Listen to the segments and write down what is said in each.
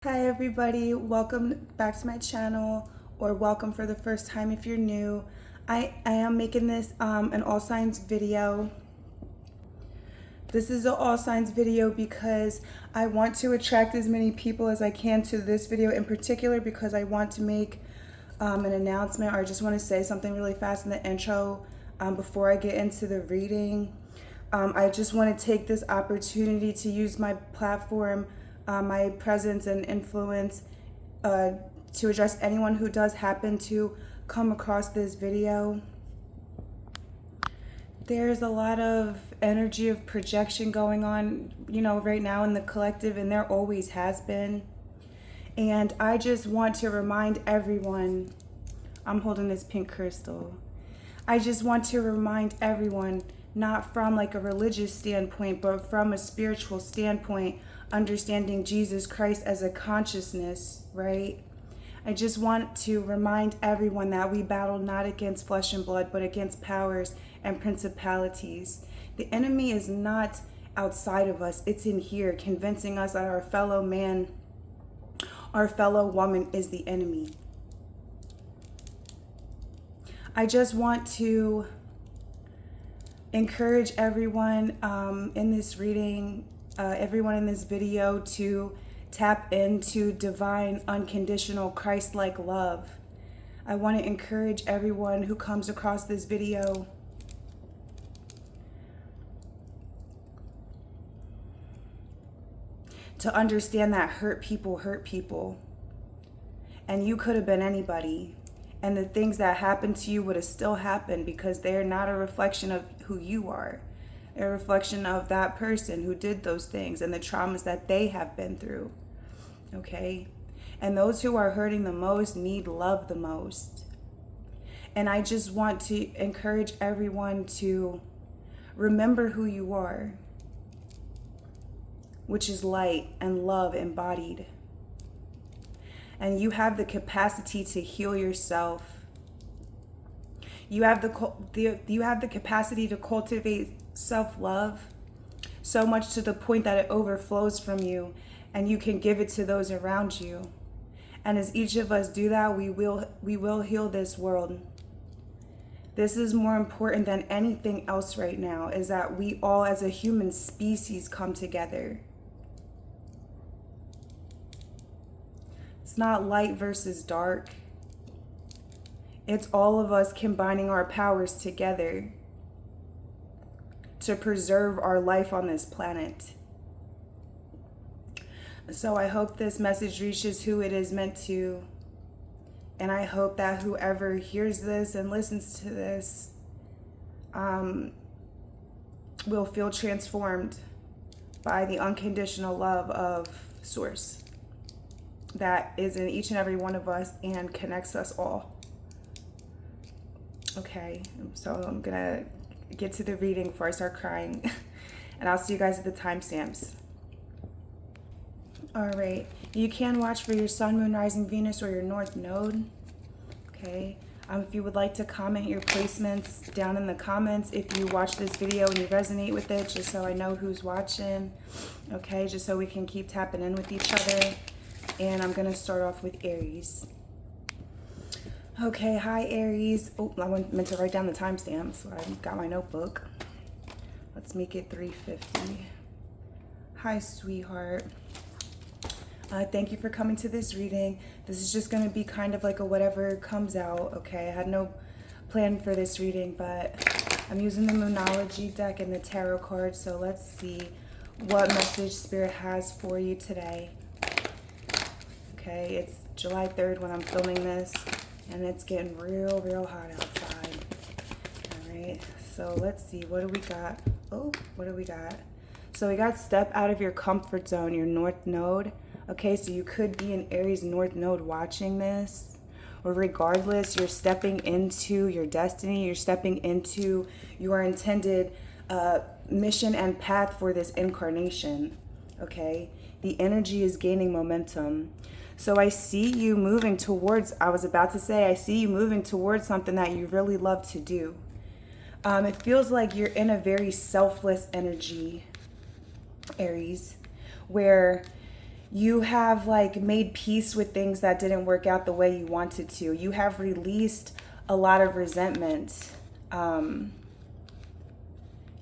Hi everybody, welcome back to my channel, or welcome for the first time if you're new. I am making this an all signs video. This is an all signs video because I want to attract as many people as I can to this video in particular, because I want to make an announcement, or I just want to say something really fast in the intro before I get into the reading. I just want to take this opportunity to use my platform, my presence and influence to address anyone who does happen to come across this video. There's a lot of energy of projection going on, right now in the collective, and there always has been. And I just want to remind everyone, I'm holding this pink crystal. I just want to remind everyone, not from like a religious standpoint, but from a spiritual standpoint, understanding Jesus Christ as a consciousness, right? I just want to remind everyone that we battle not against flesh and blood, but against powers and principalities. The enemy is not outside of us, it's in here, convincing us that our fellow man, our fellow woman is the enemy. I just want to encourage everyone in this reading, everyone in this video, to tap into divine, unconditional, Christ-like love. I want to encourage everyone who comes across this video to understand that hurt people. And you could have been anybody. And the things that happened to you would have still happened, because they're not a reflection of who you are. They're a reflection of that person who did those things and the traumas that they have been through. Okay? And those who are hurting the most need love the most. And I just want to encourage everyone to remember who you are, which is light and love embodied. And you have the capacity to heal yourself. You have the capacity to cultivate self-love so much to the point that it overflows from you, and you can give it to those around you. And as each of us do that, we will heal this world. This is more important than anything else right now, is that we all as a human species come together. It's not light versus dark. It's all of us combining our powers together to preserve our life on this planet. So I hope this message reaches who it is meant to. And I hope that whoever hears this and listens to this will feel transformed by the unconditional love of Source that is in each and every one of us and connects us all. Okay, so I'm gonna get to the reading before I start crying. And I'll see you guys at the timestamps. All right, you can watch for your sun, moon, rising, Venus, or your north node. Okay, if you would like to comment your placements down in the comments, if you watch this video and you resonate with it, just so I know who's watching. Okay, just so we can keep tapping in with each other. And I'm gonna start off with Aries. Okay, hi Aries. Oh, I meant to write down the timestamp, so I got my notebook. Let's make it 3:50. Hi, sweetheart. Thank you for coming to this reading. This is just gonna be kind of like a whatever comes out, okay? I had no plan for this reading, but I'm using the Moonology deck and the tarot cards, so let's see what message Spirit has for you today. Okay, it's July 3rd when I'm filming this, and it's getting real hot outside. All right, so let's see, what do we got? Oh, what do we got? So we got step out of your comfort zone, your north node. Okay, so you could be an Aries north node watching this, or regardless, you're stepping into your destiny, you're stepping into your intended mission and path for this incarnation. Okay, the energy is gaining momentum. So I see you moving towards, I see you moving towards something that you really love to do. It feels like you're in a very selfless energy, Aries, where You have like made peace with things that didn't work out the way you wanted to. You have released a lot of resentment.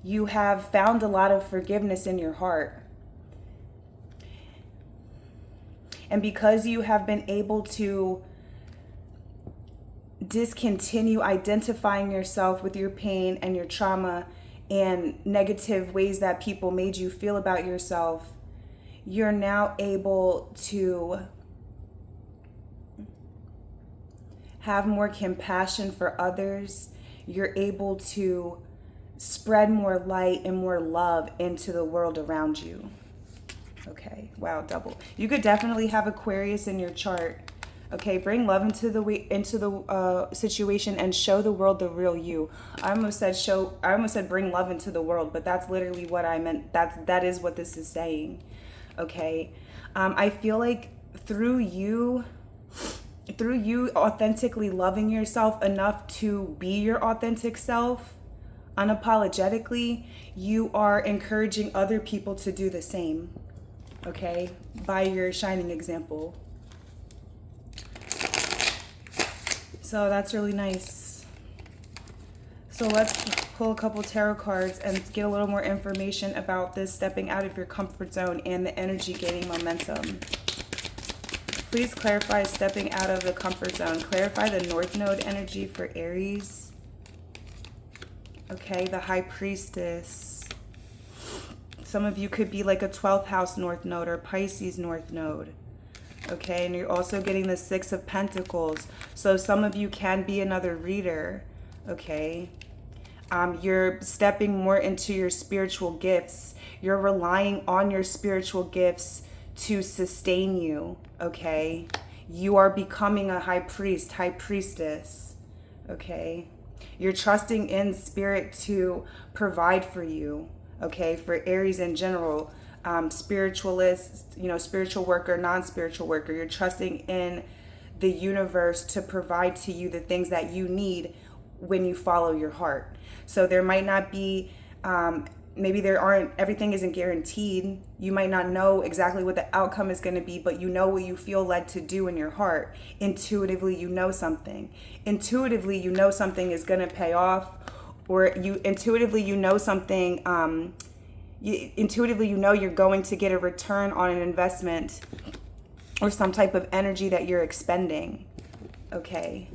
You have found a lot of forgiveness in your heart. And because you have been able to discontinue identifying yourself with your pain and your trauma and negative ways that people made you feel about yourself, you're now able to have more compassion for others. You're able to spread more light and more love into the world around you. Okay, wow, double. You could definitely have Aquarius in your chart. Okay, bring love into the situation and show the world the real you. I almost said bring love into the world, but that's literally what I meant. That is what this is saying. Okay, I feel like through you authentically loving yourself enough to be your authentic self, unapologetically, you are encouraging other people to do the same. Okay, by your shining example. So that's really nice. So let's pull a couple tarot cards and get a little more information about this stepping out of your comfort zone and the energy gaining momentum. Please clarify stepping out of the comfort zone. Clarify the North Node energy for Aries. Okay, the High Priestess. Some of you could be like a 12th house North Node or Pisces North Node. Okay, and you're also getting the Six of Pentacles. So some of you can be another reader. Okay. You're stepping more into your spiritual gifts. You're relying on your spiritual gifts to sustain you. Okay. You are becoming a high priest, high priestess. Okay. You're trusting in spirit to provide for you. Okay. For Aries in general, spiritualist, spiritual worker, non-spiritual worker, you're trusting in the universe to provide to you the things that you need when you follow your heart. So there might not be, maybe everything isn't guaranteed. You might not know exactly what the outcome is going to be, but you know what you feel led to do in your heart. Intuitively, you know something. Intuitively, you know something is going to pay off, or intuitively, you know something, intuitively, you know you're going to get a return on an investment or some type of energy that you're expending. Okay.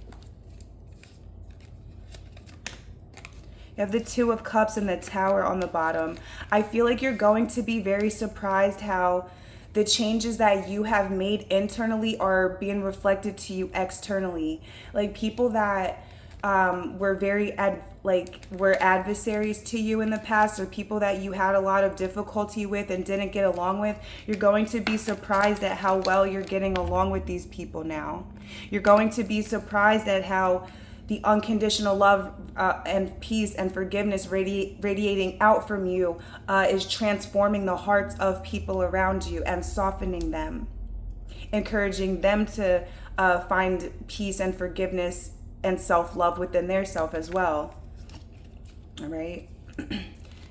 You have the Two of Cups and the Tower on the bottom. I feel like you're going to be very surprised how the changes that you have made internally are being reflected to you externally. Like people that were were adversaries to you in the past, or people that you had a lot of difficulty with and didn't get along with, you're going to be surprised at how well you're getting along with these people now. You're going to be surprised at how the unconditional love and peace and forgiveness radiating out from you is transforming the hearts of people around you and softening them, encouraging them to find peace and forgiveness and self-love within their self as well. All right. And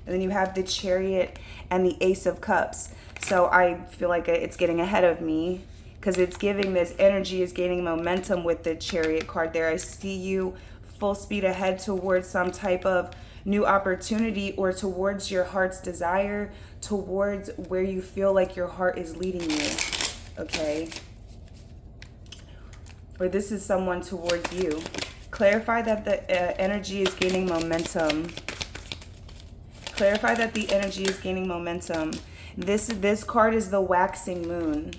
then you have the Chariot and the Ace of Cups. So I feel like it's getting ahead of me, because it's giving this energy is gaining momentum with the Chariot card there. I see you full speed ahead towards some type of new opportunity, or towards your heart's desire, towards where you feel like your heart is leading you. Okay. Or this is someone towards you. Clarify that the energy is gaining momentum. Clarify that the energy is gaining momentum. This card is the waxing moon.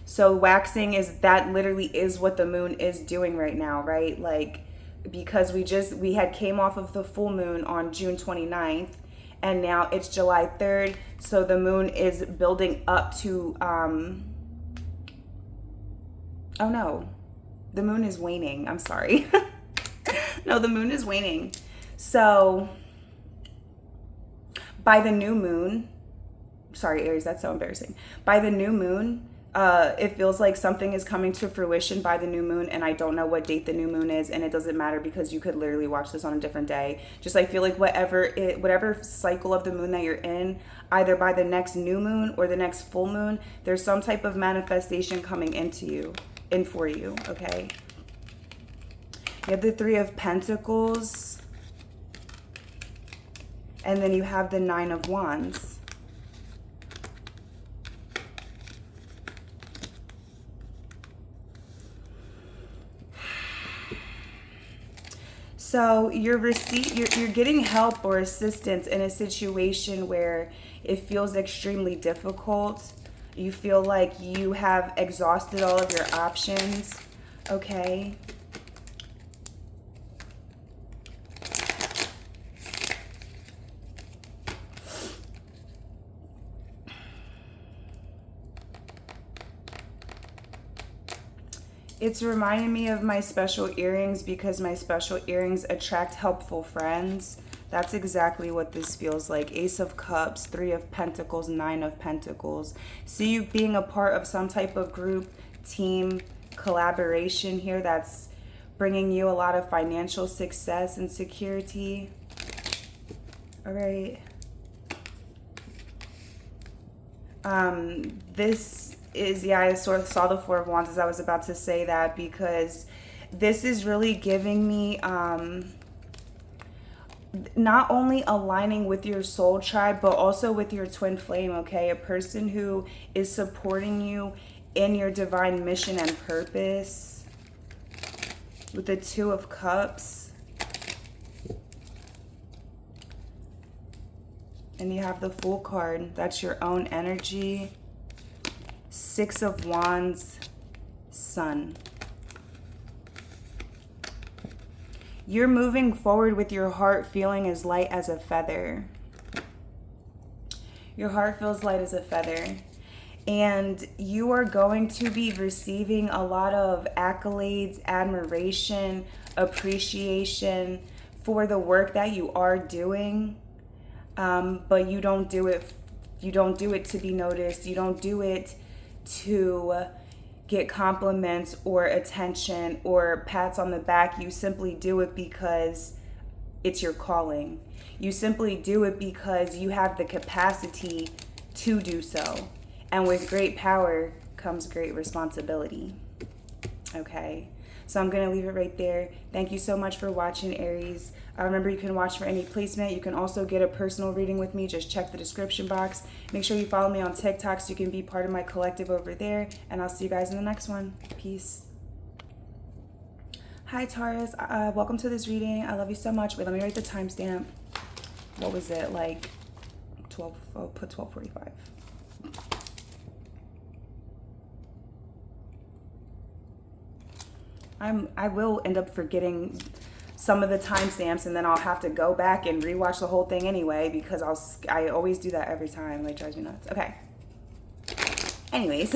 So waxing that literally is what the moon is doing right now, right? Like, because we had came off of the full moon on June 29th, and now it's July 3rd. So the moon is building up to, oh no, the moon is waning. I'm sorry. No, the moon is waning. So by the new moon, sorry, Aries, that's so embarrassing. By the new moon, It feels like something is coming to fruition by the new moon, and I don't know what date the new moon is, and it doesn't matter because you could literally watch this on a different day. Just I feel like whatever cycle of the moon that you're in, either by the next new moon or the next full moon, there's some type of manifestation coming in for you, okay? You have the Three of Pentacles, and then you have the Nine of Wands. So you're getting help or assistance in a situation where it feels extremely difficult. You feel like you have exhausted all of your options, okay? It's reminding me of my special earrings because my special earrings attract helpful friends. That's exactly what this feels like. Ace of Cups, Three of Pentacles, Nine of Pentacles. See you being a part of some type of group, team, collaboration here that's bringing you a lot of financial success and security. All right. This is, yeah, I sort of saw the Four of Wands as I was about to say that, because this is really giving me not only aligning with your soul tribe, but also with your twin flame, okay? A person who is supporting you in your divine mission and purpose. With the Two of Cups. And you have the Fool card. That's your own energy. Six of Wands, Sun. You're moving forward with your heart feeling as light as a feather. Your heart feels light as a feather. And you are going to be receiving a lot of accolades, admiration, appreciation for the work that you are doing. But you don't do it to be noticed. You don't do it to get compliments or attention or pats on the back. You simply do it because it's your calling. You simply do it because you have the capacity to do so. And with great power comes great responsibility. Okay, so I'm going to leave it right there. Thank you so much for watching, Aries. Remember, you can watch for any placement. You can also get a personal reading with me. Just check the description box. Make sure you follow me on TikTok so you can be part of my collective over there. And I'll see you guys in the next one. Peace. Hi, Taurus. Welcome to this reading. I love you so much. Wait, let me write the timestamp. What was it? Like 12, I'll put 12:45. I will end up forgetting some of the timestamps, and then I'll have to go back and rewatch the whole thing anyway, because I always do that every time. Like, drives me nuts. Okay. Anyways,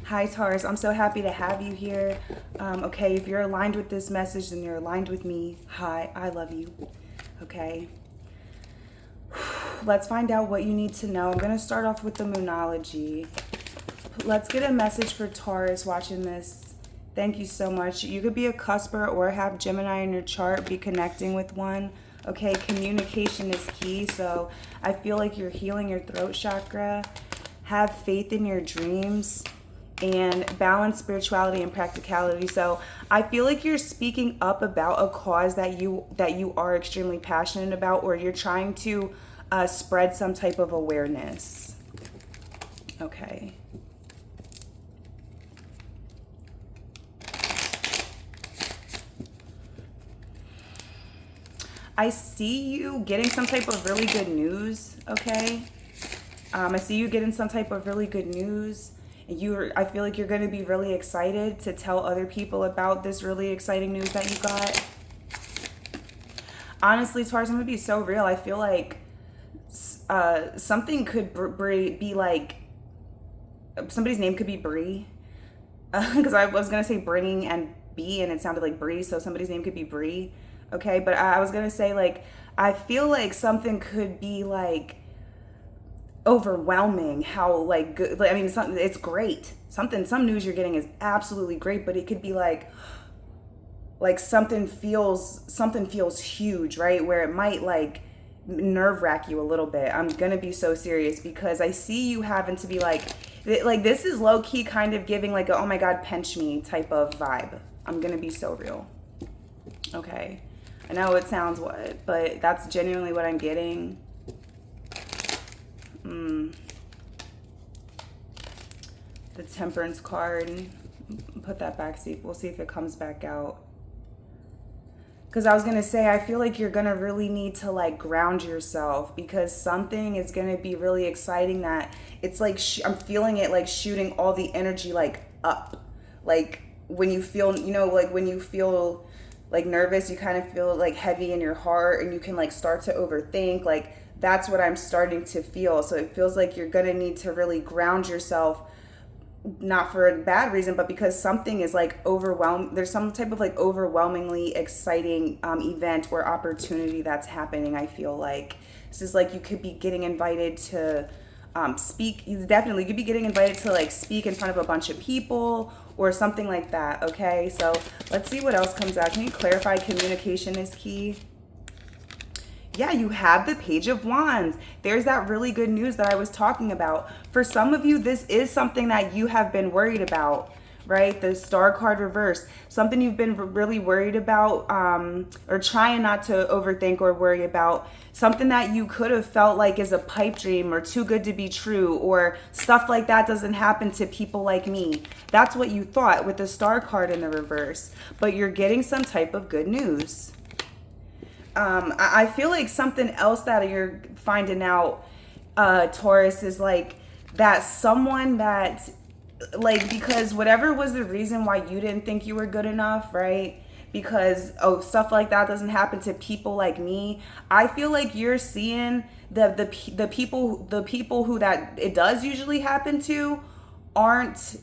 hi Taurus. I'm so happy to have you here. Okay, if you're aligned with this message, then you're aligned with me. Hi, I love you. Okay. Let's find out what you need to know. I'm going to start off with the Moonology. Let's get a message for Taurus watching this. Thank you so much. You could be a cusper or have Gemini in your chart, be connecting with one. Okay, communication is key. So I feel like you're healing your throat chakra. Have faith in your dreams and balance spirituality and practicality. So I feel like you're speaking up about a cause that you are extremely passionate about, or you're trying to spread some type of awareness. Okay. I see you getting some type of really good news, okay? I see you getting some type of really good news. And I feel like you're going to be really excited to tell other people about this really exciting news that you got. Honestly, Taurus, I'm going to be so real. I feel like something could be like, somebody's name could be Bree. Because I was going to say bringing and B, and it sounded like Bree, so somebody's name could be Bree. Okay, but I was going to say, like, I feel like something could be, like, overwhelming how like good, like, I mean, it's great. Some news you're getting is absolutely great, but it could be like something feels huge, right? Where it might like nerve wrack you a little bit. I'm gonna be so serious because I see you having to be like this is low key kind of giving like a, oh my God, pinch me type of vibe. I'm gonna be so real. Okay. I know it sounds what, but that's genuinely what I'm getting. The Temperance card, put that back, see, we'll see if it comes back out. Because I was going to say, I feel like you're going to really need to like ground yourself because something is going to be really exciting that it's like, I'm feeling it like shooting all the energy like up. Like when you feel, you know, like when you feel like nervous, you kind of feel like heavy in your heart and you can like start to overthink. Like that's what I'm starting to feel. So it feels like you're going to need to really ground yourself, not for a bad reason, but because something is like overwhelmed. There's some type of like overwhelmingly exciting event or opportunity that's happening. I feel like this is like you could be getting invited to speak. You definitely could be getting invited to like speak in front of a bunch of people or something like that. Okay, so let's see what else comes out. Can you clarify communication is key? Yeah, you have the Page of Wands. There's that really good news that I was talking about. For some of you, this is something that you have been worried about, right? The Star card reversed. Something you've been really worried about or trying not to overthink or worry about. Something that you could have felt like is a pipe dream or too good to be true or stuff like that doesn't happen to people like me. That's what you thought with the Star card in the reverse. But you're getting some type of good news. I feel like something else that you're finding out, Taurus, is like that someone that, like, because whatever was the reason why you didn't think you were good enough, right? Because, oh, stuff like that doesn't happen to people like me. I feel like you're seeing the people who that it does usually happen to aren't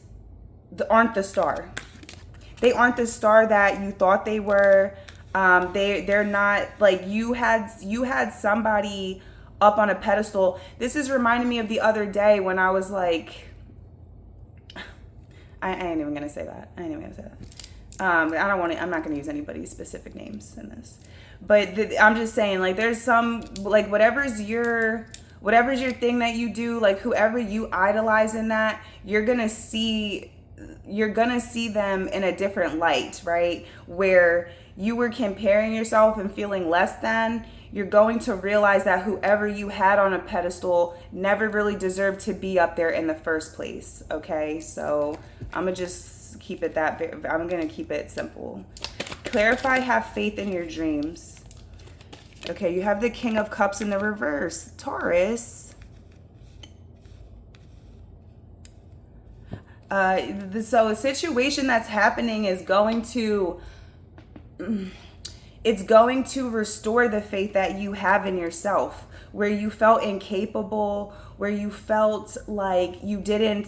the star. They aren't the star that you thought they were. They're not like you had somebody up on a pedestal. This is reminding me of the other day when I was like, I ain't even gonna say that. I'm not gonna use anybody's specific names in this, but I'm just saying like there's some like whatever's your thing that you do, like whoever you idolize in that, you're gonna see them in a different light, right? Where you were comparing yourself and feeling less than, you're going to realize that whoever you had on a pedestal never really deserved to be up there in the first place, okay? So I'm gonna just keep it I'm gonna keep it simple. Clarify, have faith in your dreams. Okay, you have the King of Cups in the reverse, Taurus. So a situation that's happening is going to restore the faith that you have in yourself, where you felt incapable, where you felt like you couldn't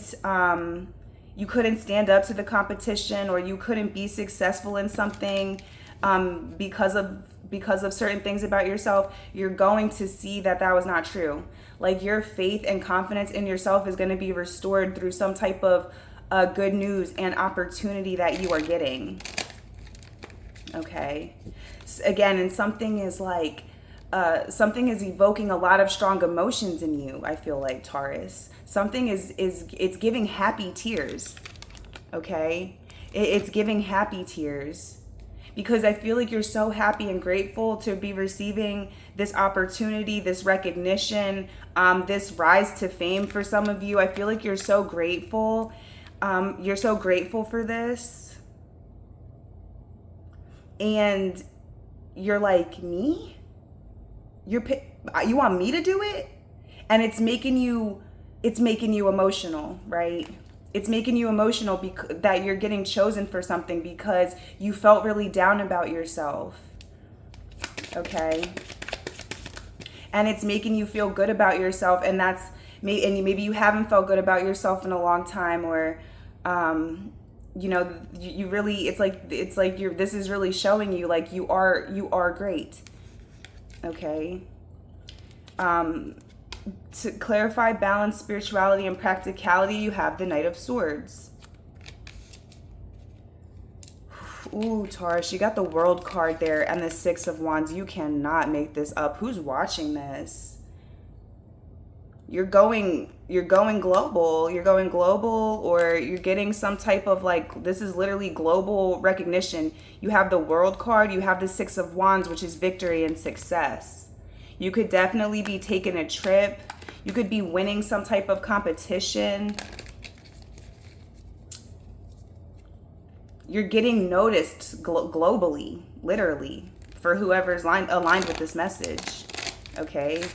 stand up to the competition, or you couldn't be successful in something because of certain things about yourself. You're going to see that was not true. Like your faith and confidence in yourself is going to be restored through some type of good news and opportunity that you are getting. Okay. Again, and something is evoking a lot of strong emotions in you. I feel like, Taurus. Something it's giving happy tears. Okay. It's giving happy tears because I feel like you're so happy and grateful to be receiving this opportunity, this recognition, this rise to fame for some of you. I feel like you're so grateful. You're so grateful for this. And you're like, me? You want me to do it? And it's making you emotional, right? It's making you emotional because that you're getting chosen for something because you felt really down about yourself. Okay? And it's making you feel good about yourself, and maybe you haven't felt good about yourself in a long time, or you really, it's like this is really showing you like you are great. Okay. To clarify balance, spirituality, and practicality, you have the Knight of Swords. Ooh, Taurus, you got the World card there and the Six of Wands. You cannot make this up. Who's watching this? You're going global. You're going global, or you're getting some type of, like, this is literally global recognition. You have the World card, you have the Six of Wands, which is victory and success. You could definitely be taking a trip. You could be winning some type of competition. You're getting noticed globally, literally, for whoever's aligned with this message, okay?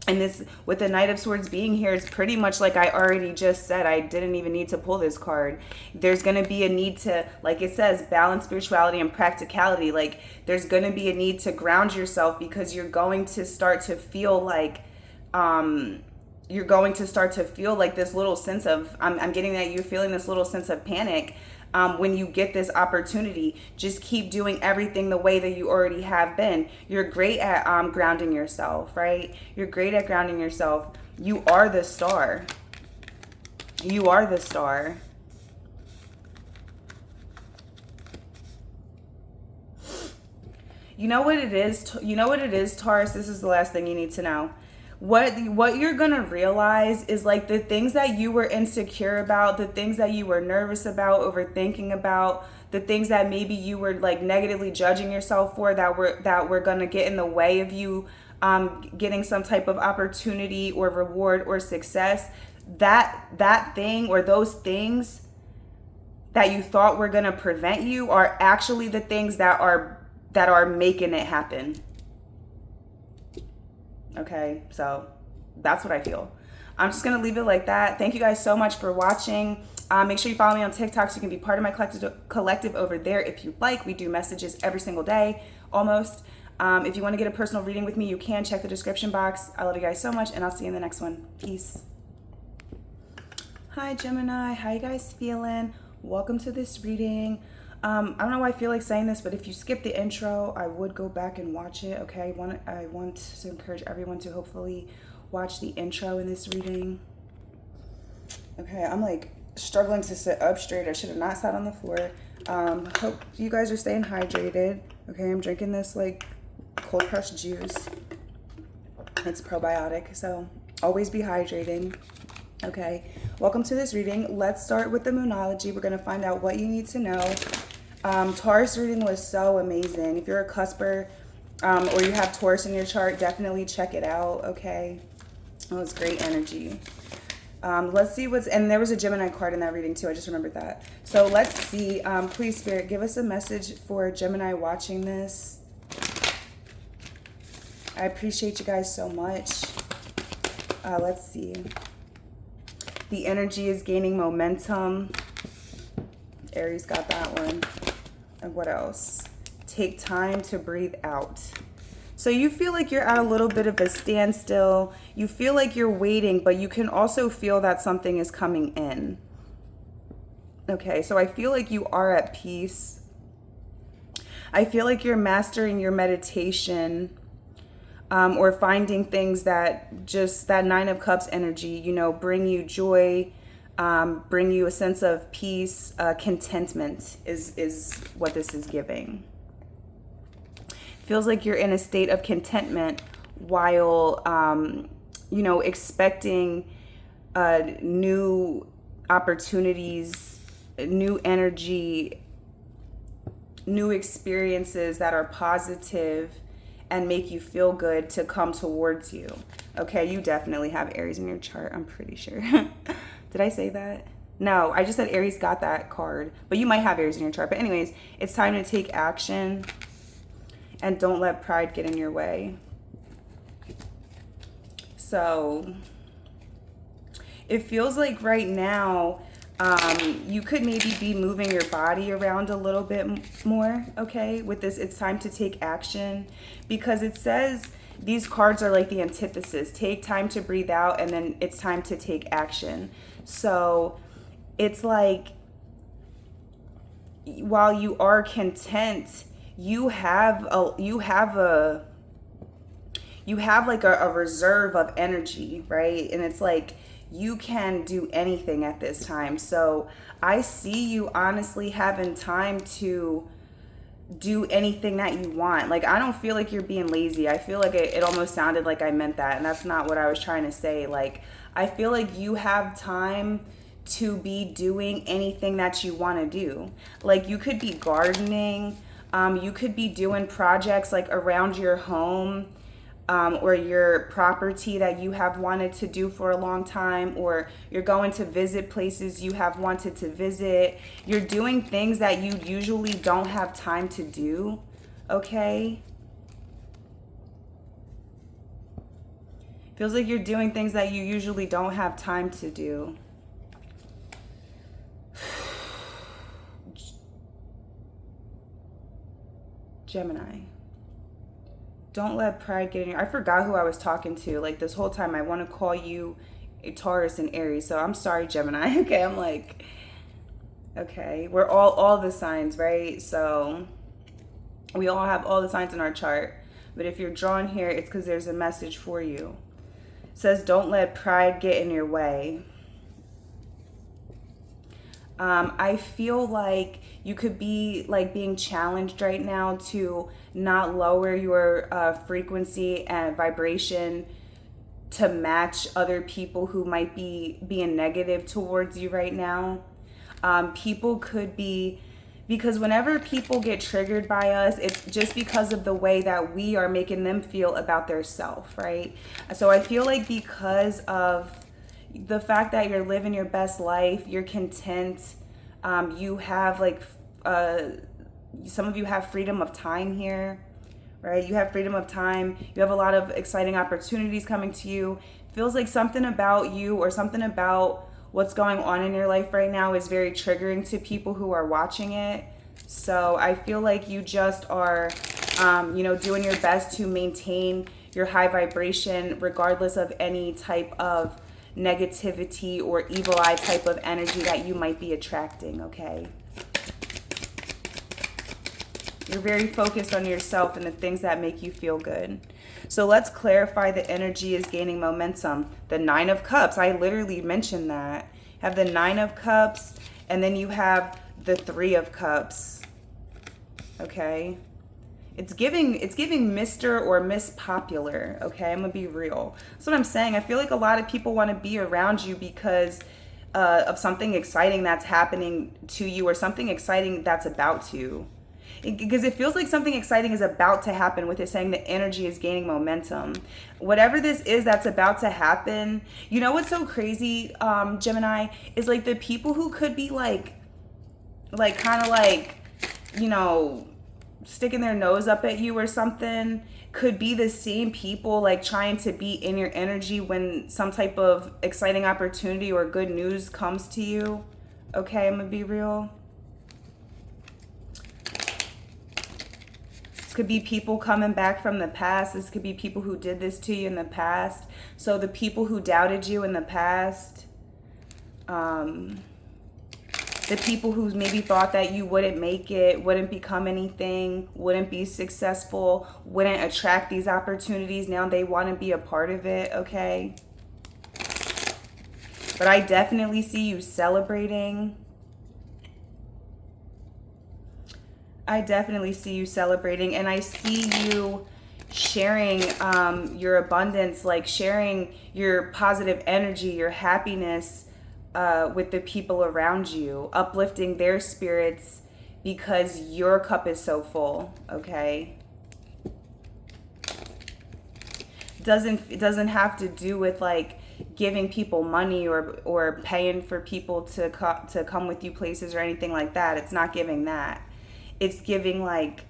And this, with the Knight of Swords being here, it's pretty much like I already just said. I didn't even need to pull this card. There's going to be a need to, like it says, balance spirituality and practicality. Like, there's going to be a need to ground yourself, because you're going to start to feel like, this little sense of, I'm getting that you're feeling this little sense of panic. When you get this opportunity, just keep doing everything the way that you already have been. You're great at grounding yourself, right? You're great at grounding yourself. You are the star. You are the star. You know what it is? You know what it is, Taurus? This is the last thing you need to know. What you're gonna realize is, like, the things that you were insecure about, the things that you were nervous about, overthinking about, the things that maybe you were, like, negatively judging yourself for, that were gonna get in the way of you getting some type of opportunity or reward or success. That thing, or those things that you thought were gonna prevent you, are actually the things that are making it happen. Okay, so that's what I feel. I'm just going to leave it like that. Thank you guys so much for watching. Make sure you follow me on TikTok so you can be part of my collective over there if you'd like. We do messages every single day, almost. If you want to get a personal reading with me, you can check the description box. I love you guys so much, and I'll see you in the next one. Peace. Hi, Gemini. How you guys feeling? Welcome to this reading. I don't know why I feel like saying this, but if you skip the intro, I would go back and watch it, okay? I want to encourage everyone to hopefully watch the intro in this reading. Okay, I'm, like, struggling to sit up straight. I should have not sat on the floor. Hope you guys are staying hydrated. Okay, I'm drinking this, like, cold pressed juice. It's probiotic, so always be hydrating. Okay, welcome to this reading. Let's start with the Moonology. We're going to find out what you need to know. Taurus reading was so amazing. If you're a cusper or you have Taurus in your chart, definitely check it out, okay? It was great energy. Let's see and there was a Gemini card in that reading too. I just remembered that. So let's see. Please, Spirit, give us a message for Gemini watching this. I appreciate you guys so much. Let's see. The energy is gaining momentum. Aries got that one. And what else? Take time to breathe out. So you feel like you're at a little bit of a standstill. You feel like you're waiting, but you can also feel that something is coming in. Okay, so I feel like you are at peace. I feel like you're mastering your meditation, or finding things that just, that Nine of Cups energy, you know, bring you joy, bring you a sense of peace, contentment is what this is giving. Feels like you're in a state of contentment while, you know, expecting new opportunities, new energy, new experiences that are positive and make you feel good to come towards you. Okay, you definitely have Aries in your chart, I'm pretty sure. Did I say that? No, I just said Aries got that card, but you might have Aries in your chart. But anyways, it's time to take action and don't let pride get in your way. So it feels like right now, you could maybe be moving your body around a little bit more, okay? With this, it's time to take action, because it says these cards are like the antithesis. Take time to breathe out, and then it's time to take action. So it's like, while you are content, you have you have like a reserve of energy, right? And it's like you can do anything at this time. So I see you honestly having time to do anything that you want. Like, I don't feel like you're being lazy. I feel like it almost sounded like I meant that, and that's not what I was trying to say. Like, I feel like you have time to be doing anything that you want to do. Like, you could be gardening, you could be doing projects like around your home, or your property that you have wanted to do for a long time, or you're going to visit places you have wanted to visit. You're doing things that you usually don't have time to do, okay? Feels like you're doing things that you usually don't have time to do. Gemini. Don't let pride get in your... I forgot who I was talking to. Like, this whole time I want to call you a Taurus and Aries. So I'm sorry, Gemini. Okay, I'm like... Okay, we're all the signs, right? So we all have all the signs in our chart. But if you're drawn here, it's because there's a message for you. It says, don't let pride get in your way. I feel like you could be like being challenged right now to not lower your frequency and vibration to match other people who might be being negative towards you right now. People could be, because whenever people get triggered by us, it's just because of the way that we are making them feel about their self, right? So I feel like because of the fact that you're living your best life, you're content, you have like, some of you have freedom of time here, right? You have freedom of time. You have a lot of exciting opportunities coming to you. Feels like something about you or something about what's going on in your life right now is very triggering to people who are watching it. So I feel like you just are, doing your best to maintain your high vibration regardless of any type of negativity or evil eye type of energy that you might be attracting, okay? You're very focused on yourself and the things that make you feel good. So let's clarify the energy is gaining momentum. The Nine of Cups, I literally mentioned that. You have the Nine of Cups, and then you have the Three of Cups, okay? It's giving Mr. or Miss Popular, okay? I'm gonna be real. That's what I'm saying. I feel like a lot of people want to be around you because of something exciting that's happening to you or something exciting that's about to. Because it feels like something exciting is about to happen with it saying the energy is gaining momentum. Whatever this is that's about to happen, you know what's so crazy, Gemini, is like the people who could be like kind of like, sticking their nose up at you or something could be the same people like trying to be in your energy when some type of exciting opportunity or good news comes to you. Okay, I'm gonna be real. This could be people coming back from the past. This could be people who did this to you in the past. So the people who doubted you in the past, the people who maybe thought that you wouldn't make it, wouldn't become anything, wouldn't be successful, wouldn't attract these opportunities, now they want to be a part of it, okay? But I definitely see you celebrating. I definitely see you celebrating, and I see you sharing your abundance, like sharing your positive energy, your happiness, with the people around you, uplifting their spirits because your cup is so full, okay? It doesn't have to do with like giving people money or paying for people to come with you places or anything like that. It's not giving that. It's giving like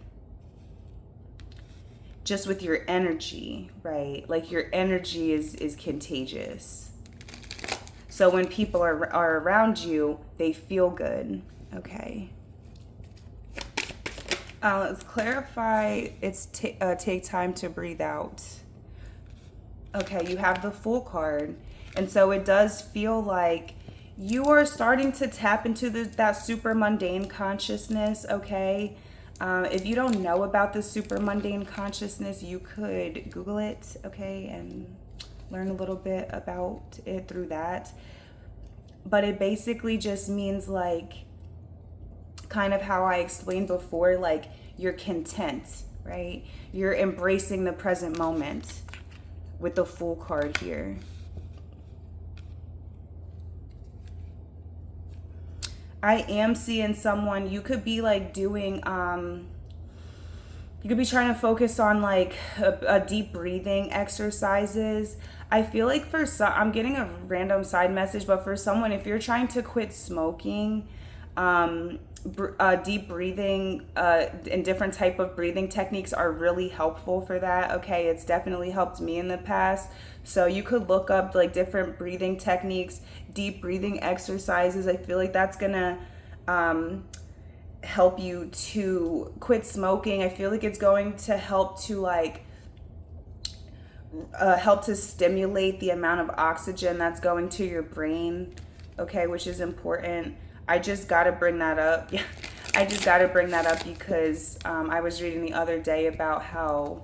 just with your energy, right? Like your energy is contagious. So when people are around you, they feel good, okay? Let's clarify, it's take time to breathe out. Okay, you have the Fool card. And so it does feel like you are starting to tap into that super mundane consciousness, okay? If you don't know about the super mundane consciousness, you could Google it, okay, and learn a little bit about it through that. But it basically just means like, kind of how I explained before, like you're content, right? You're embracing the present moment with the Fool card here. I am seeing someone, you could be like doing, you could be trying to focus on like a deep breathing exercises. I feel like for some, I'm getting a random side message, but for someone, if you're trying to quit smoking, deep breathing and different type of breathing techniques are really helpful for that. Okay, it's definitely helped me in the past. So you could look up like different breathing techniques, deep breathing exercises. I feel like that's gonna help you to quit smoking. I feel like it's going to help to like help to stimulate the amount of oxygen that's going to your brain, okay, which is important. I just got to bring that up. Yeah, I just got to bring that up because I was reading the other day about how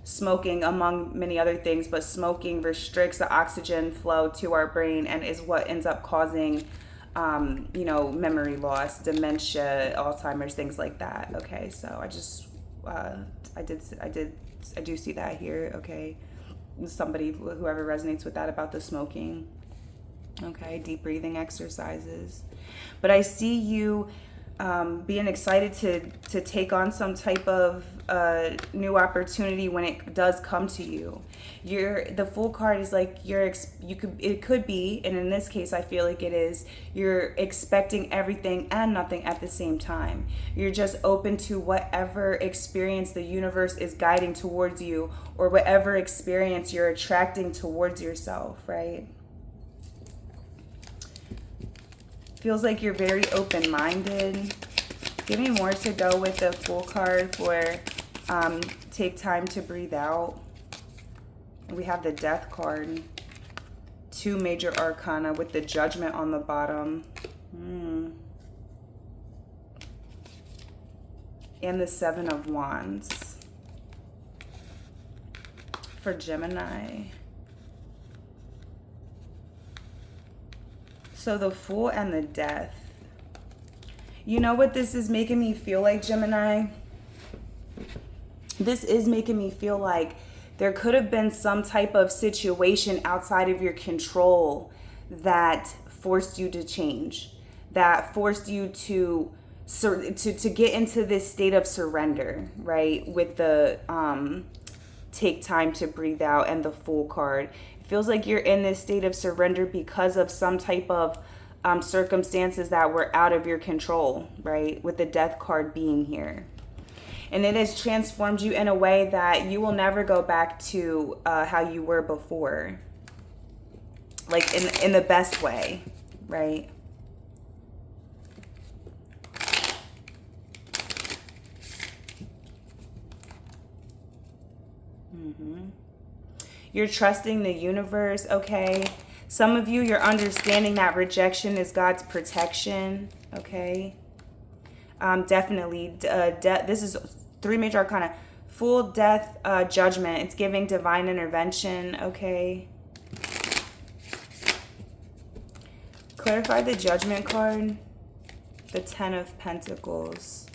smoking, among many other things, but smoking restricts the oxygen flow to our brain and is what ends up causing, you know, memory loss, dementia, Alzheimer's, things like that. Okay, so I just, I do see that here. Okay, somebody, whoever resonates with that about the smoking. Okay, deep breathing exercises. But I see you being excited to take on some type of new opportunity when it does come to you. The Fool card is like it could be, and in this case I feel like it is, you're expecting everything and nothing at the same time. You're just open to whatever experience the universe is guiding towards you, or whatever experience you're attracting towards yourself, right? Feels like you're very open-minded. Give me more to go with the Fool card for take time to breathe out. We have the Death card. 2 major arcana with the Judgment on the bottom. And the 7 of Wands. For Gemini. So the Fool and the Death. You know what this is making me feel like, Gemini? This is making me feel like there could have been some type of situation outside of your control that forced you to change, that forced you to get into this state of surrender, right? With the take time to breathe out and the Fool card. Feels like you're in this state of surrender because of some type of circumstances that were out of your control, right? With the Death card being here. And it has transformed you in a way that you will never go back to how you were before. Like in the best way, right? You're trusting the universe, okay? Some of you, you're understanding that rejection is God's protection, okay? Definitely. This is 3 major arcana. Fool, Death, Judgment. It's giving divine intervention, okay? Clarify the Judgment card. The 10 of Pentacles.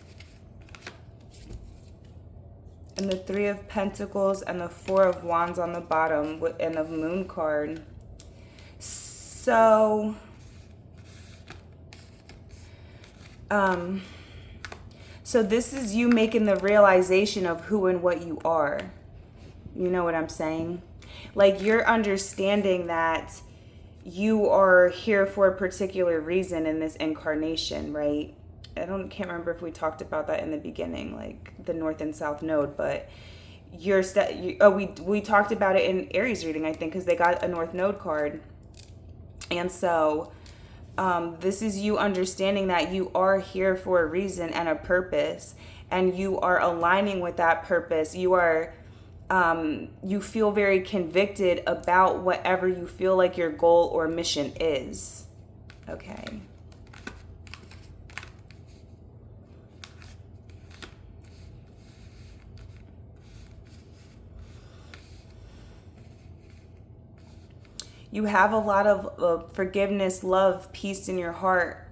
And the 3 of Pentacles and the 4 of Wands on the bottom and the Moon card. So, so this is you making the realization of who and what you are. You know what I'm saying? Like you're understanding that you are here for a particular reason in this incarnation, right? Can't remember if we talked about that in the beginning, like the North and South Node, but we talked about it in Aries reading, I think, because they got a North Node card. And so this is you understanding that you are here for a reason and a purpose, and you are aligning with that purpose. You are you feel very convicted about whatever you feel like your goal or mission is. Okay. You have a lot of forgiveness, love, peace in your heart.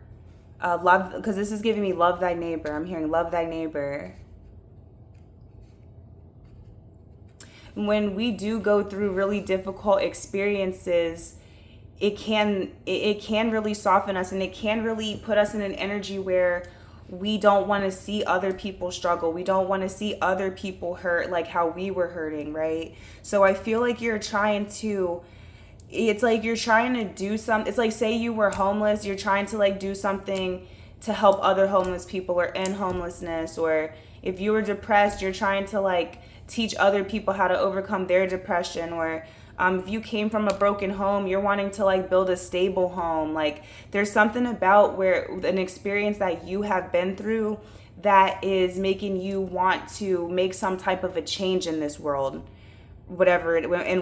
Love, because this is giving me love thy neighbor. I'm hearing love thy neighbor. When we do go through really difficult experiences, it can really soften us, and it can really put us in an energy where we don't want to see other people struggle. We don't want to see other people hurt like how we were hurting, right? So I feel like you're trying to, it's like you're trying to do something. It's like, say you were homeless, you're trying to like do something to help other homeless people or end homelessness. Or if you were depressed, you're trying to like teach other people how to overcome their depression. Or if you came from a broken home, you're wanting to like build a stable home. Like there's something about where an experience that you have been through that is making you want to make some type of a change in this world, in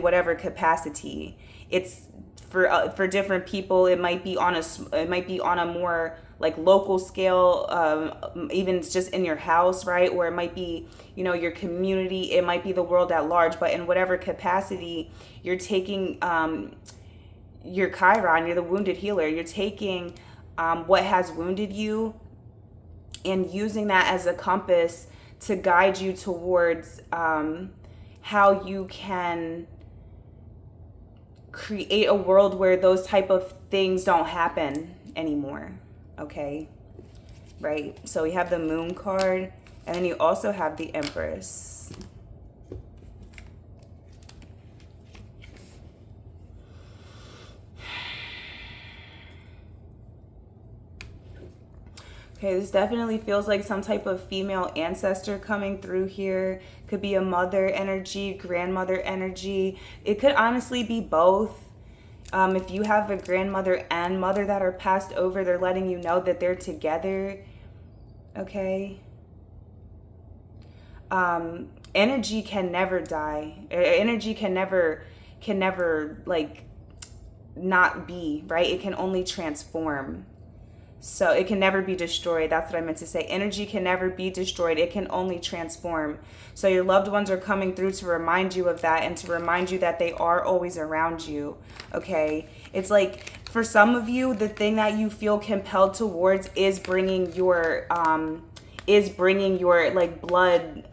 whatever capacity. It's for different people. It might be on a more like local scale, even just in your house, right? Or it might be, your community. It might be the world at large. But in whatever capacity, you're taking your Chiron, you're the wounded healer. You're taking what has wounded you and using that as a compass to guide you towards how you can create a world where those type of things don't happen anymore. Okay, right? So we have the Moon card, and then you also have the Empress. Okay, this definitely feels like some type of female ancestor coming through here. Could be a mother energy, grandmother energy. It could honestly be both. If you have a grandmother and mother that are passed over, they're letting you know that they're together. Okay. Energy can never die. Energy can never like not be, right? It can only transform. So it can never be destroyed. That's what I meant to say. Energy can never be destroyed. It can only transform. So your loved ones are coming through to remind you of that and to remind you that they are always around you. Okay. It's like for some of you, the thing that you feel compelled towards is bringing your like blood,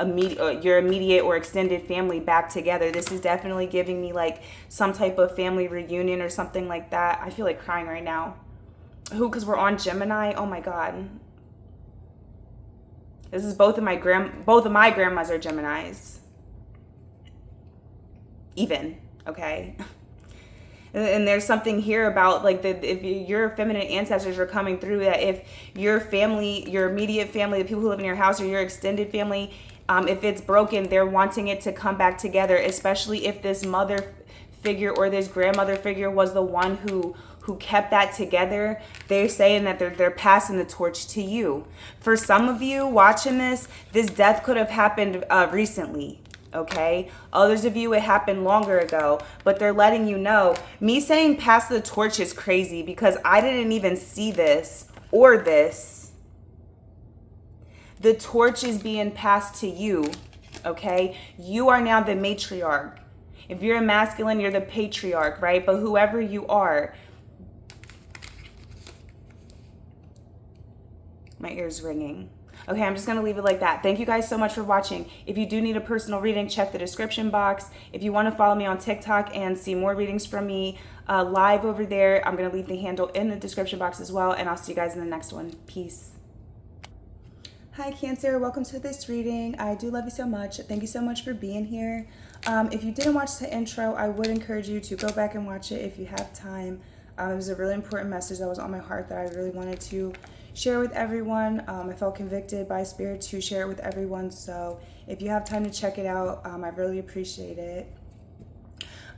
your immediate or extended family back together. This is definitely giving me like some type of family reunion or something like that. I feel like crying right now. Because we're on Gemini. Oh my God. This is both of my grandmas are Geminis. Even, okay? And there's something here about like if your feminine ancestors are coming through, that if your family, your immediate family, the people who live in your house or your extended family, if it's broken, they're wanting it to come back together, especially if this mother figure or this grandmother figure was the one who kept that together. They're saying that they're passing the torch to you. For some of you watching this death could have happened recently, okay? Others of you, it happened longer ago, but they're letting you know. Me saying pass the torch is crazy because I didn't even see this or this. The torch is being passed to you, okay? You are now the matriarch. If you're a masculine, you're the patriarch, right? But whoever you are, my ear's ringing. Okay, I'm just going to leave it like that. Thank you guys so much for watching. If you do need a personal reading, check the description box. If you want to follow me on TikTok and see more readings from me live over there, I'm going to leave the handle in the description box as well. And I'll see you guys in the next one. Peace. Hi, Cancer. Welcome to this reading. I do love you so much. Thank you so much for being here. If you didn't watch the intro, I would encourage you to go back and watch it if you have time. It was a really important message that was on my heart that I really wanted to share with everyone. I felt convicted by Spirit to share it with everyone. So if you have time to check it out, I really appreciate it.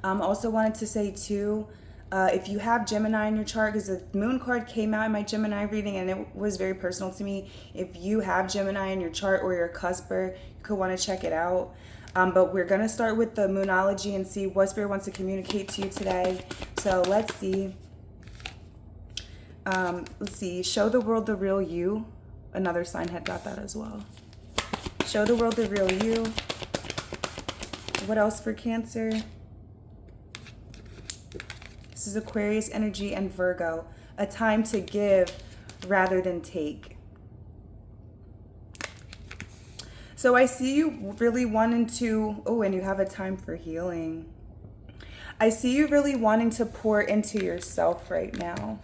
Also wanted to say too, if you have Gemini in your chart, because the Moon card came out in my Gemini reading and it was very personal to me. If you have Gemini in your chart or you're a cusper, you could want to check it out. But we're going to start with the Moonology and see what Spirit wants to communicate to you today. So let's see. Show the world the real you. Another sign had got that as well. Show the world the real you. What else for Cancer? This is Aquarius energy and Virgo. A time to give rather than take. So I see you really wanting to, oh, and you have a time for healing. I see you really wanting to pour into yourself right now.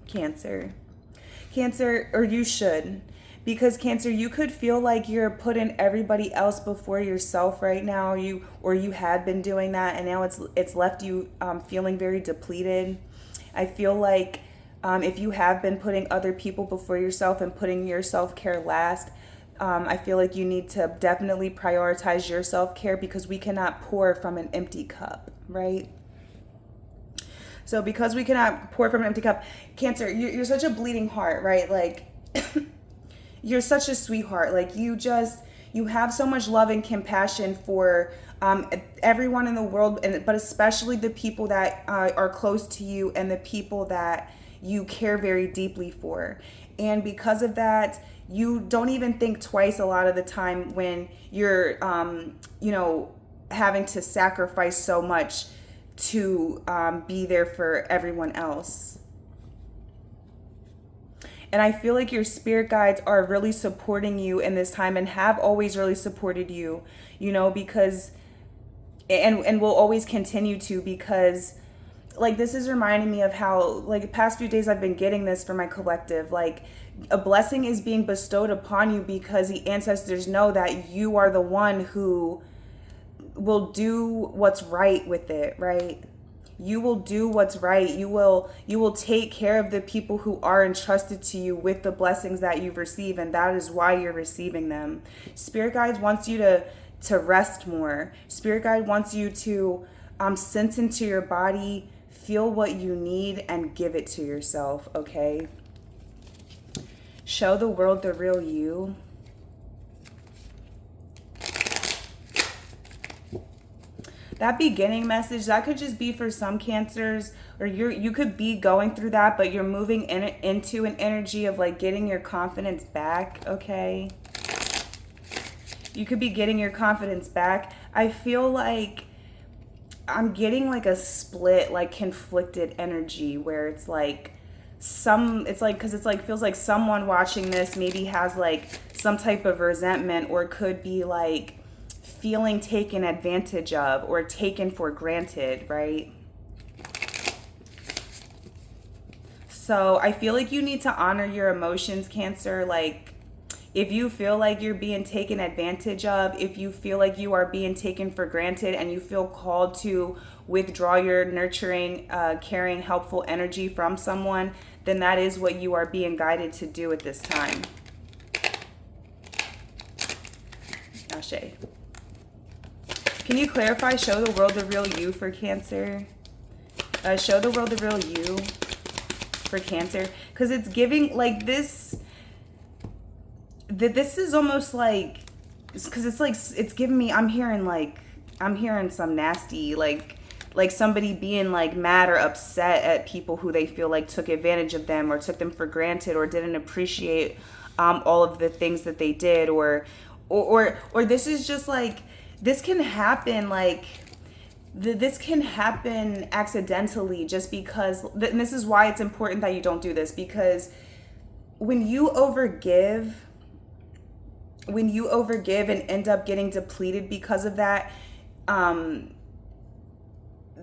Cancer. Cancer, or you should. Because Cancer, you could feel like you're putting everybody else before yourself right now. You had been doing that, and now it's left you feeling very depleted. I feel like if you have been putting other people before yourself and putting your self-care last, I feel like you need to definitely prioritize your self-care, because we cannot pour from an empty cup, right? So because we cannot pour from an empty cup, Cancer, you're such a bleeding heart, right? Like, you're such a sweetheart. Like, you have so much love and compassion for everyone in the world, but especially the people that are close to you and the people that you care very deeply for. And because of that, you don't even think twice a lot of the time when you're, having to sacrifice so much to be there for everyone else. And I feel like your spirit guides are really supporting you in this time, and have always really supported you, because, and will always continue to, because, like, this is reminding me of how, like, the past few days I've been getting this for my collective. Like, a blessing is being bestowed upon you because the ancestors know that you are the one who will do what's right with it, right? You will do what's right. You will take care of the people who are entrusted to you with the blessings that you've received, and that is why you're receiving them. Spirit guides wants you to rest more. Spirit guide wants you to sense into your body, feel what you need, and give it to yourself, okay? Show the world the real you. That beginning message, that could just be for some Cancers, or you could be going through that, but you're moving into an energy of, like, getting your confidence back, okay? You could be getting your confidence back. I feel like I'm getting, like, a split, like, conflicted energy where it's like because it's like feels like someone watching this maybe has, like, some type of resentment, or could be, like, feeling taken advantage of or taken for granted, right? So I feel like you need to honor your emotions, Cancer. Like, if you feel like you're being taken advantage of, if you feel like you are being taken for granted, and you feel called to withdraw your nurturing, caring, helpful energy from someone, then that is what you are being guided to do at this time. Ashe. Can you clarify, show the world the real you for Cancer? Show the world the real you for Cancer. Because it's giving, like, this is almost like, because it's like, it's giving me, I'm hearing some nasty, like somebody being, like, mad or upset at people who they feel like took advantage of them, or took them for granted, or didn't appreciate all of the things that they did, or this is just like, this can happen, like, this can happen accidentally, just because, and this is why it's important that you don't do this, because when you overgive and end up getting depleted because of that,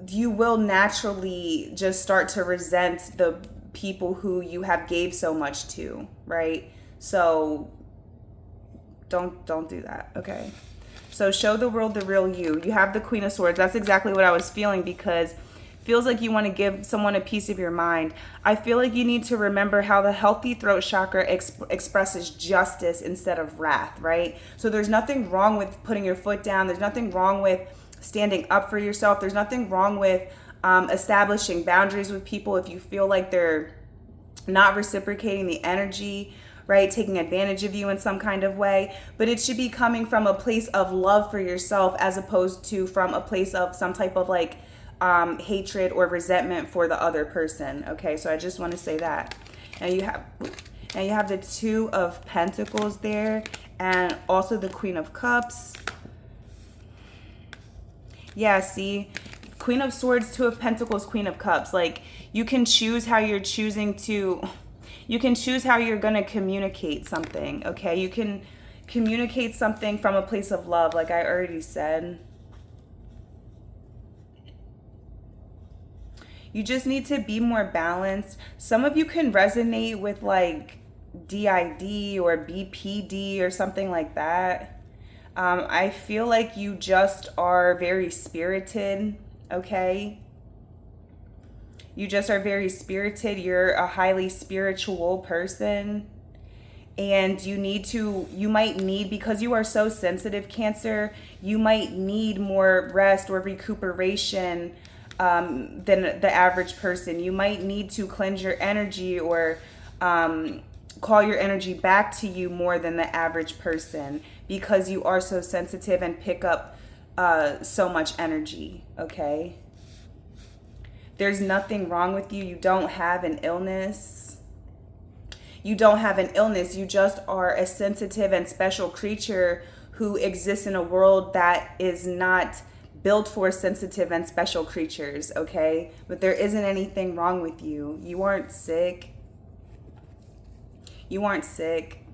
you will naturally just start to resent the people who you have gave so much to, right? So don't do that, okay? So show the world the real you. You have the Queen of Swords. That's exactly what I was feeling, because it feels like you want to give someone a piece of your mind. I feel like you need to remember how the healthy throat chakra expresses justice instead of wrath, right? So there's nothing wrong with putting your foot down. There's nothing wrong with standing up for yourself. There's nothing wrong with establishing boundaries with people if you feel like they're not reciprocating the energy, right? Taking advantage of you in some kind of way. But it should be coming from a place of love for yourself, as opposed to from a place of some type of, like, hatred or resentment for the other person. Okay, so I just want to say that. Now you have the Two of Pentacles there, and also the Queen of Cups. Yeah, see, Queen of Swords, Two of Pentacles, Queen of Cups. Like, you can choose how you're choosing to, you can choose how you're going to communicate something, okay? You can communicate something from a place of love, like I already said. You just need to be more balanced. Some of you can resonate with like DID or BPD or something like that. I feel like you just are very spirited, okay? You just are very spirited. You're a highly spiritual person. And you might need, because you are so sensitive, Cancer, you might need more rest or recuperation than the average person. You might need to cleanse your energy or call your energy back to you more than the average person, because you are so sensitive and pick up so much energy, okay? There's nothing wrong with you. You don't have an illness. You don't have an illness. You just are a sensitive and special creature who exists in a world that is not built for sensitive and special creatures, okay? But there isn't anything wrong with you. You aren't sick. You aren't sick.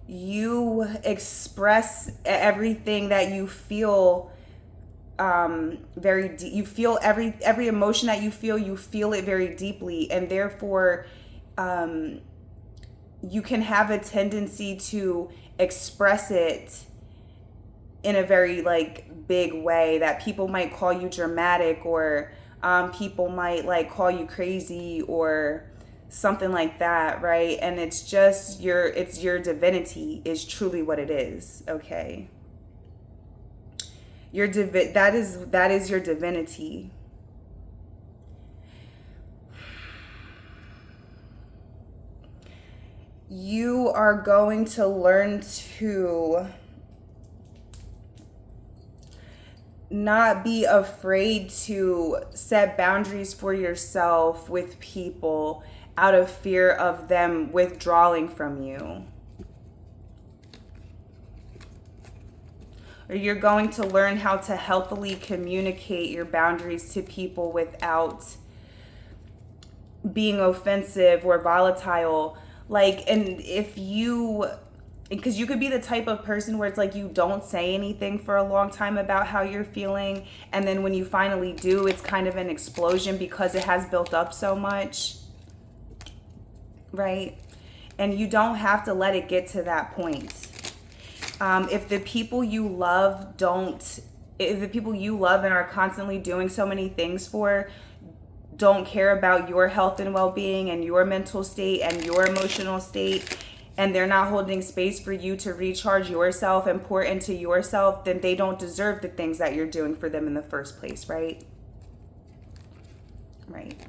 You express everything that you feel very deep. You feel every emotion that you feel it very deeply, and therefore you can have a tendency to express it in a very like big way that people might call you dramatic, or people might like call you crazy or something like that, right? And it's just your divinity is truly what it is, okay? That is your divinity. You are going to learn to not be afraid to set boundaries for yourself with people out of fear of them withdrawing from you. Or you're going to learn how to healthily communicate your boundaries to people without being offensive or volatile. Like, and because you could be the type of person where it's like you don't say anything for a long time about how you're feeling, and then when you finally do, it's kind of an explosion because it has built up so much, right? And you don't have to let it get to that point. If the people you love and are constantly doing so many things for don't care about your health and well-being and your mental state and your emotional state, and they're not holding space for you to recharge yourself and pour into yourself, then they don't deserve the things that you're doing for them in the first place, right? Right.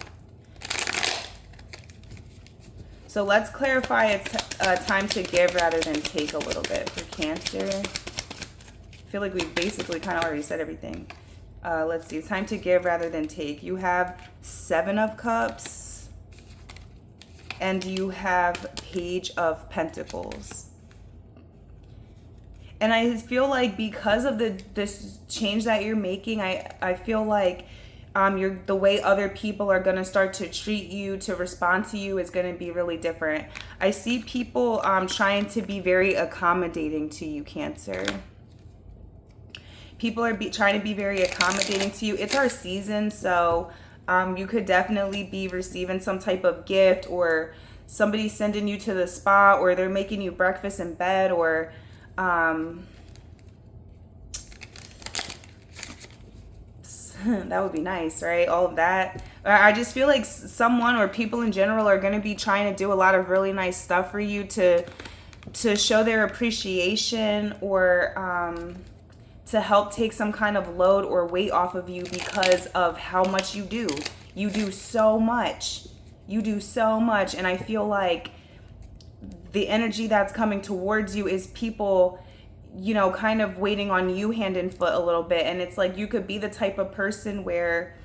So let's clarify it's time to give rather than take a little bit for Cancer. I feel like we basically kind of already said everything. Let's see. It's time to give rather than take. You have 7 of Cups. And you have Page of Pentacles. And I feel like because of this change that you're making, I feel like the way other people are going to start to treat you, to respond to you, is going to be really different. I see people trying to be very accommodating to you, Cancer. People are trying to be very accommodating to you. It's our season, so you could definitely be receiving some type of gift, or somebody sending you to the spa, or they're making you breakfast in bed, or that would be nice, right? All of that. I just feel like someone or people in general are going to be trying to do a lot of really nice stuff for you to show their appreciation, or to help take some kind of load or weight off of you because of how much you do. You do so much. You do so much. And I feel like the energy that's coming towards you is people, you know, kind of waiting on you hand and foot a little bit. And it's like you could be the type of person where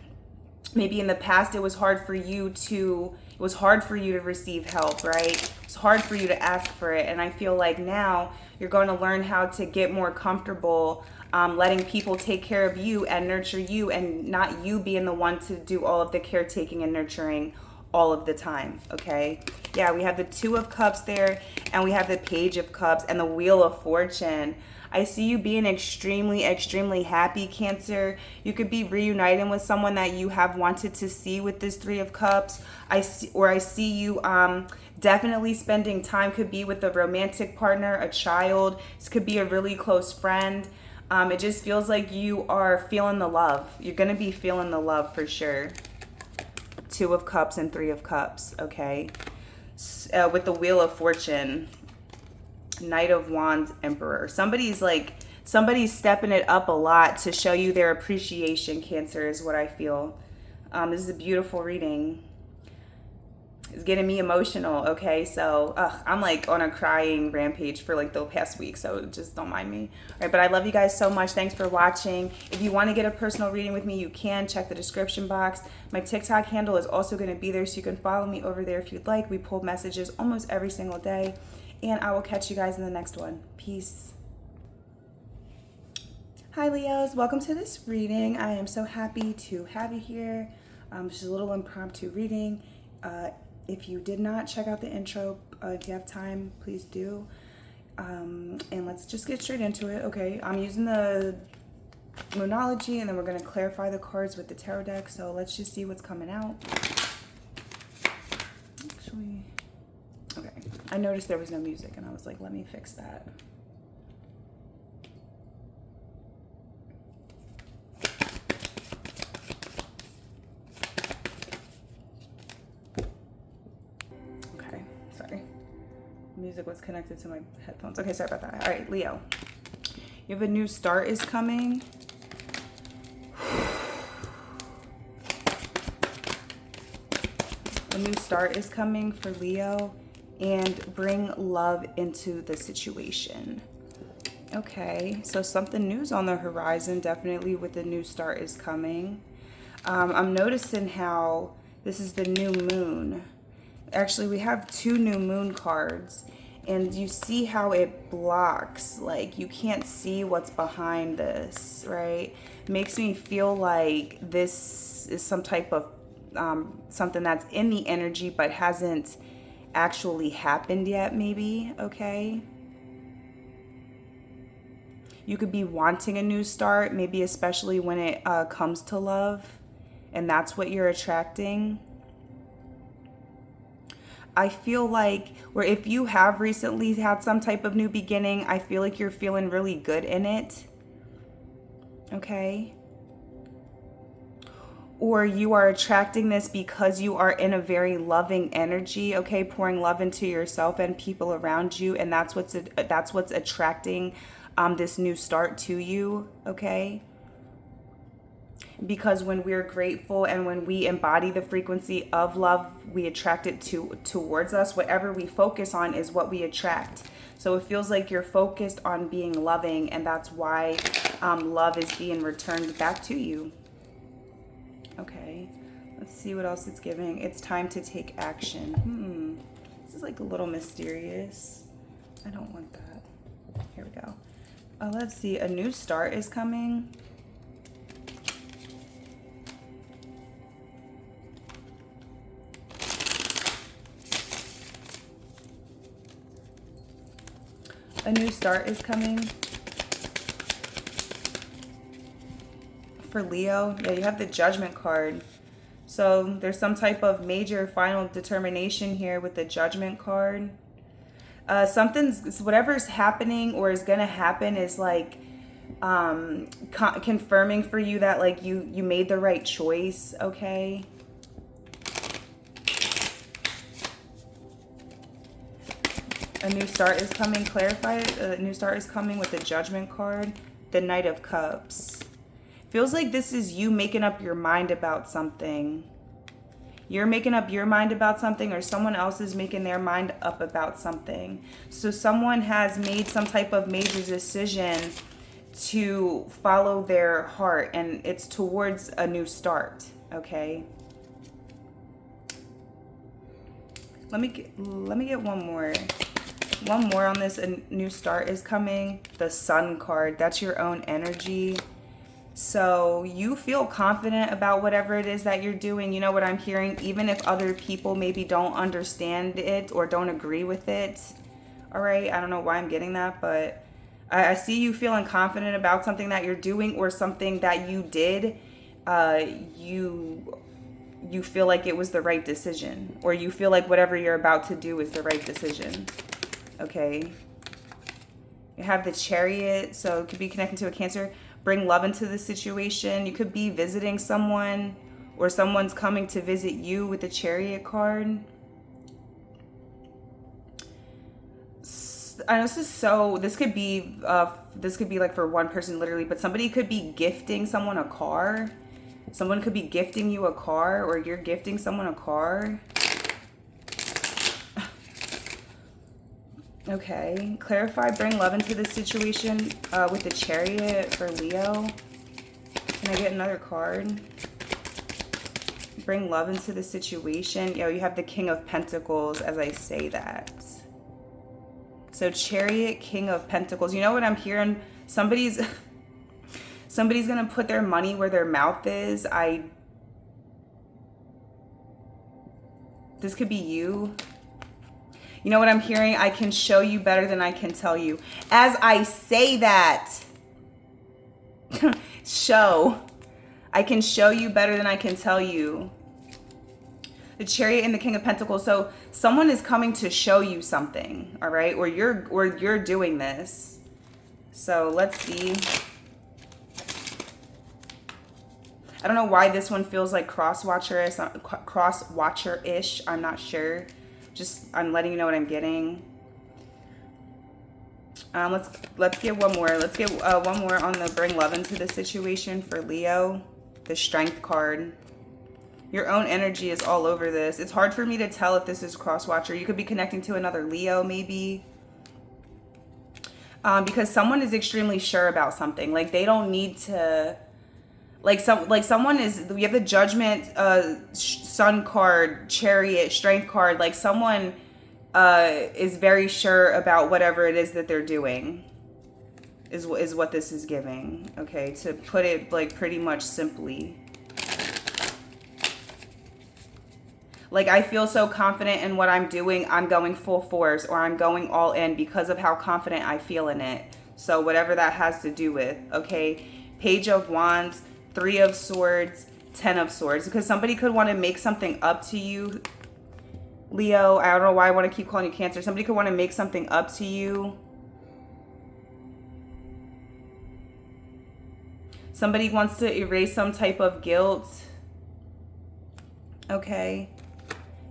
maybe in the past it was hard for you to It was hard for you to receive help, right? It's hard for you to ask for it. And I feel like now you're going to learn how to get more comfortable letting people take care of you and nurture you, and not you being the one to do all of the caretaking and nurturing all of the time, okay? Yeah, we have the Two of Cups there, and we have the Page of Cups and the Wheel of Fortune. I see you being extremely, extremely happy, Cancer. You could be reuniting with someone that you have wanted to see with this Three of Cups. I see you definitely spending time, could be with a romantic partner, a child. This could be a really close friend. It just feels like you are feeling the love. You're going to be feeling the love for sure. Two of Cups and Three of Cups, okay? With the Wheel of Fortune, Knight of Wands, Emperor. Somebody's stepping it up a lot to show you their appreciation, Cancer, is what I feel. This is a beautiful reading. It's getting me emotional, okay? So I'm like on a crying rampage for like the past week, so just don't mind me. All right, but I love you guys so much. Thanks for watching. If you want to get a personal reading with me, you can check the description box. My TikTok handle is also going to be there, so you can follow me over there if you'd like. We pull messages almost every single day, and I will catch you guys in the next one. Peace. Hi, Leos. Welcome to this reading. I am so happy to have you here. Just a little impromptu reading. If you did not check out the intro, if you have time, please do. And let's just get straight into it. Okay, I'm using the Moonology, and then we're going to clarify the cards with the tarot deck. So let's just see what's coming out. Actually, okay. I noticed there was no music, and I was like, let me fix that. Music was connected to my headphones. Okay, sorry about that. All right, Leo. You have a new start is coming. A new start is coming for Leo, and bring love into the situation. Okay, so something new's on the horizon, definitely, with the new start is coming. I'm noticing how this is the new moon. Actually, we have two new moon cards, and you see how it blocks, like you can't see what's behind this, right? It makes me feel like this is some type of something that's in the energy but hasn't actually happened yet, maybe, okay? You could be wanting a new start, maybe especially when it comes to love, and that's what you're attracting. I feel like, or if you have recently had some type of new beginning, I feel like you're feeling really good in it. Okay? Or you are attracting this because you are in a very loving energy, okay? Pouring love into yourself and people around you, and that's what's attracting this new start to you, okay? Because when we're grateful and when we embody the frequency of love, we attract it towards us. Whatever we focus on is what we attract. So it feels like you're focused on being loving, and that's why love is being returned back to you. Okay, let's see what else it's giving. It's time to take action. This is like a little mysterious. I don't want that. Here we go. Let's see. A new start is coming. A new start is coming for Leo. Yeah, you have the Judgment card. So there's some type of major final determination here with the Judgment card. Whatever's happening or is going to happen is like confirming for you that like you made the right choice, okay? A new start is coming. Clarify it. A new start is coming with the Judgment card. The Knight of Cups. Feels like this is you making up your mind about something. You're making up your mind about something, or someone else is making their mind up about something. So someone has made some type of major decision to follow their heart, and it's towards a new start, okay? Let me get one more. One more on this. A new start is coming. The Sun card. That's your own energy. So you feel confident about whatever it is that you're doing. You know what I'm hearing? Even if other people maybe don't understand it or don't agree with it. All right. I don't know why I'm getting that, but I see you feeling confident about something that you're doing or something that you did. You feel like it was the right decision, or you feel like whatever you're about to do is the right decision. Okay. You have the Chariot, so it could be connecting to a Cancer. Bring love into the situation. You could be visiting someone, or someone's coming to visit you with the Chariot card. I know this could be like for one person literally, but somebody could be gifting someone a car. Someone could be gifting you a car, or you're gifting someone a car. Okay. Clarify, bring love into the situation with the Chariot for Leo. Can I get another card? Bring love into the situation. You have the King of Pentacles as I say that. So Chariot, King of Pentacles. You know what I'm hearing? Somebody's going to put their money where their mouth is. This could be you. You know what I'm hearing? I can show you better than I can tell you. As I say that, I can show you better than I can tell you. The Chariot and the King of Pentacles. So someone is coming to show you something, all right? Or you're doing this. So let's see. I don't know why this one feels like cross-watcher-ish. I'm not sure. Just, I'm letting you know what I'm getting. Let's get one more. Let's get one more on the bring love into the situation for Leo. The Strength card. Your own energy is all over this. It's hard for me to tell if this is cross-watcher. You could be connecting to another Leo, maybe. Because someone is extremely sure about something. Like, they don't need to... someone is, we have the Judgment, Sun card, Chariot, Strength card. Like, someone is very sure about whatever it is that they're doing, is what this is giving. Okay, to put it like pretty much simply. Like, I feel so confident in what I'm doing, I'm going full force, or I'm going all in because of how confident I feel in it. So whatever that has to do with, okay? Page of Wands, 3 of Swords, 10 of Swords. Because somebody could want to make something up to you, Leo. I don't know why I want to keep calling you Cancer. Somebody could want to make something up to you. Somebody wants to erase some type of guilt. Okay.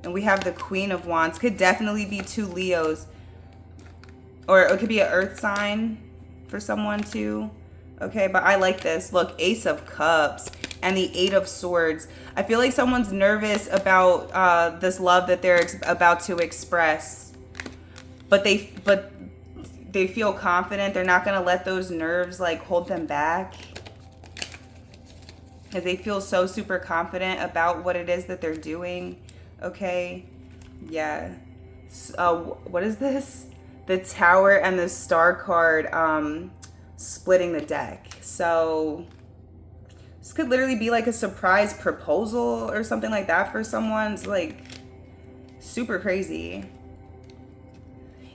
And we have the Queen of Wands. Could definitely be 2 Leos. Or it could be an earth sign for someone too. Okay, but I like this. Look, Ace of Cups and the 8 of Swords. I feel like someone's nervous about this love that they're about to express. But they feel confident. They're not going to let those nerves like hold them back. Because they feel so super confident about what it is that they're doing. Okay, yeah. What is this? The Tower and the Star card splitting the deck. So this could literally be like a surprise proposal or something like that for someone. It's like super crazy.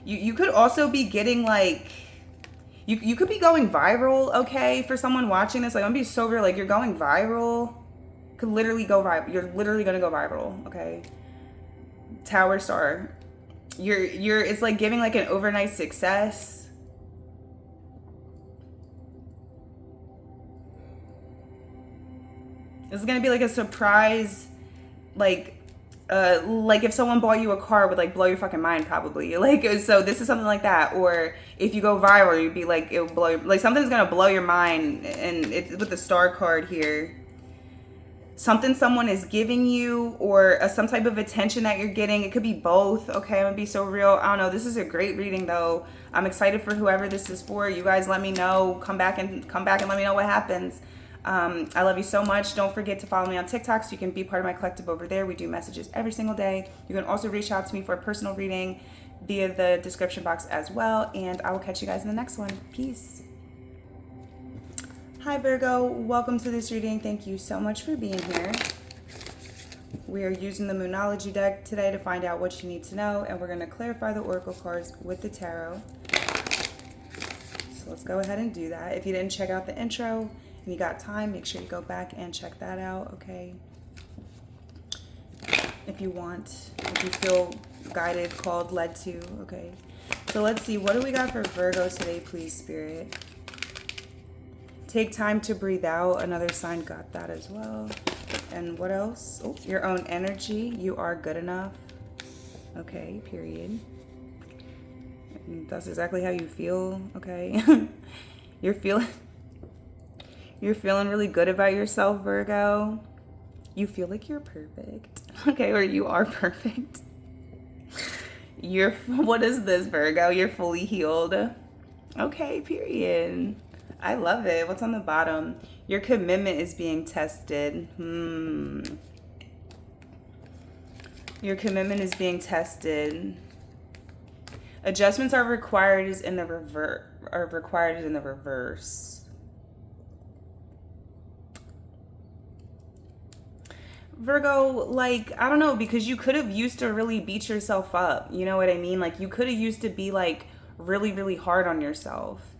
You could also be getting like, you could be going viral, okay, for someone watching this. Like, I'm gonna be so real, like, you're going viral. Could literally go viral. You're literally gonna go viral, okay? Tower, Star. It's like giving like an overnight success. This is gonna be like a surprise, like if someone bought you a car, would like blow your fucking mind probably. Like, so this is something like that. Or if you go viral, you'd be like, it will blow your, like something's gonna blow your mind. And it's with the Star card here. Something someone is giving you, or some type of attention that you're getting. It could be both. Okay, I'm gonna be so real. I don't know. This is a great reading though. I'm excited for whoever this is for. You guys let me know. Come back and let me know what happens. I love you so much. Don't forget to follow me on TikTok so you can be part of my collective over there. We do messages every single day. You can also reach out to me for a personal reading via the description box as well. And I will catch you guys in the next one. Peace. Hi Virgo, welcome to this reading. Thank you so much for being here. We are using the Moonology deck today to find out what you need to know, and we're going to clarify the oracle cards with the tarot. So let's go ahead and do that. If you didn't check out the intro and you got time, make sure you go back and check that out, okay? If you want, if you feel guided, called, led to, okay? So let's see, what do we got for Virgo today, please, Spirit? Take time to breathe out. Another sign got that as well. And what else? Oh, your own energy. You are good enough. Okay, period. That's exactly how you feel, okay? You're feeling really good about yourself, Virgo. You feel like you're perfect. Okay, or you are perfect. What is this, Virgo? You're fully healed. Okay, period. I love it. What's on the bottom? Your commitment is being tested. Your commitment is being tested. Adjustments are required in the reverse. Virgo, like, I don't know, because you could have used to really beat yourself up. You know what I mean? Like, you could have used to be like really, really hard on yourself.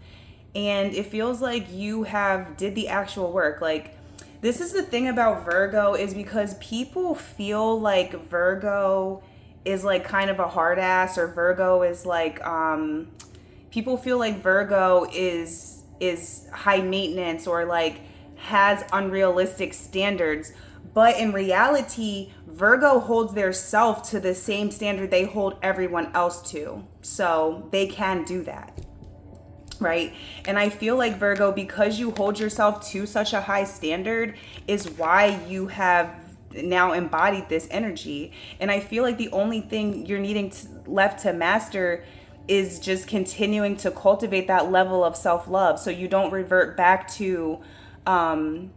And it feels like you did the actual work. Like, this is the thing about Virgo, is because people feel like Virgo is like kind of a hard ass, or Virgo is like, people feel like Virgo is high maintenance, or like has unrealistic standards. But in reality, Virgo holds their self to the same standard they hold everyone else to. So they can do that. Right? And I feel like, Virgo, because you hold yourself to such a high standard is why you have now embodied this energy. And I feel like the only thing you're needing left to master is just continuing to cultivate that level of self-love, so you don't revert back to over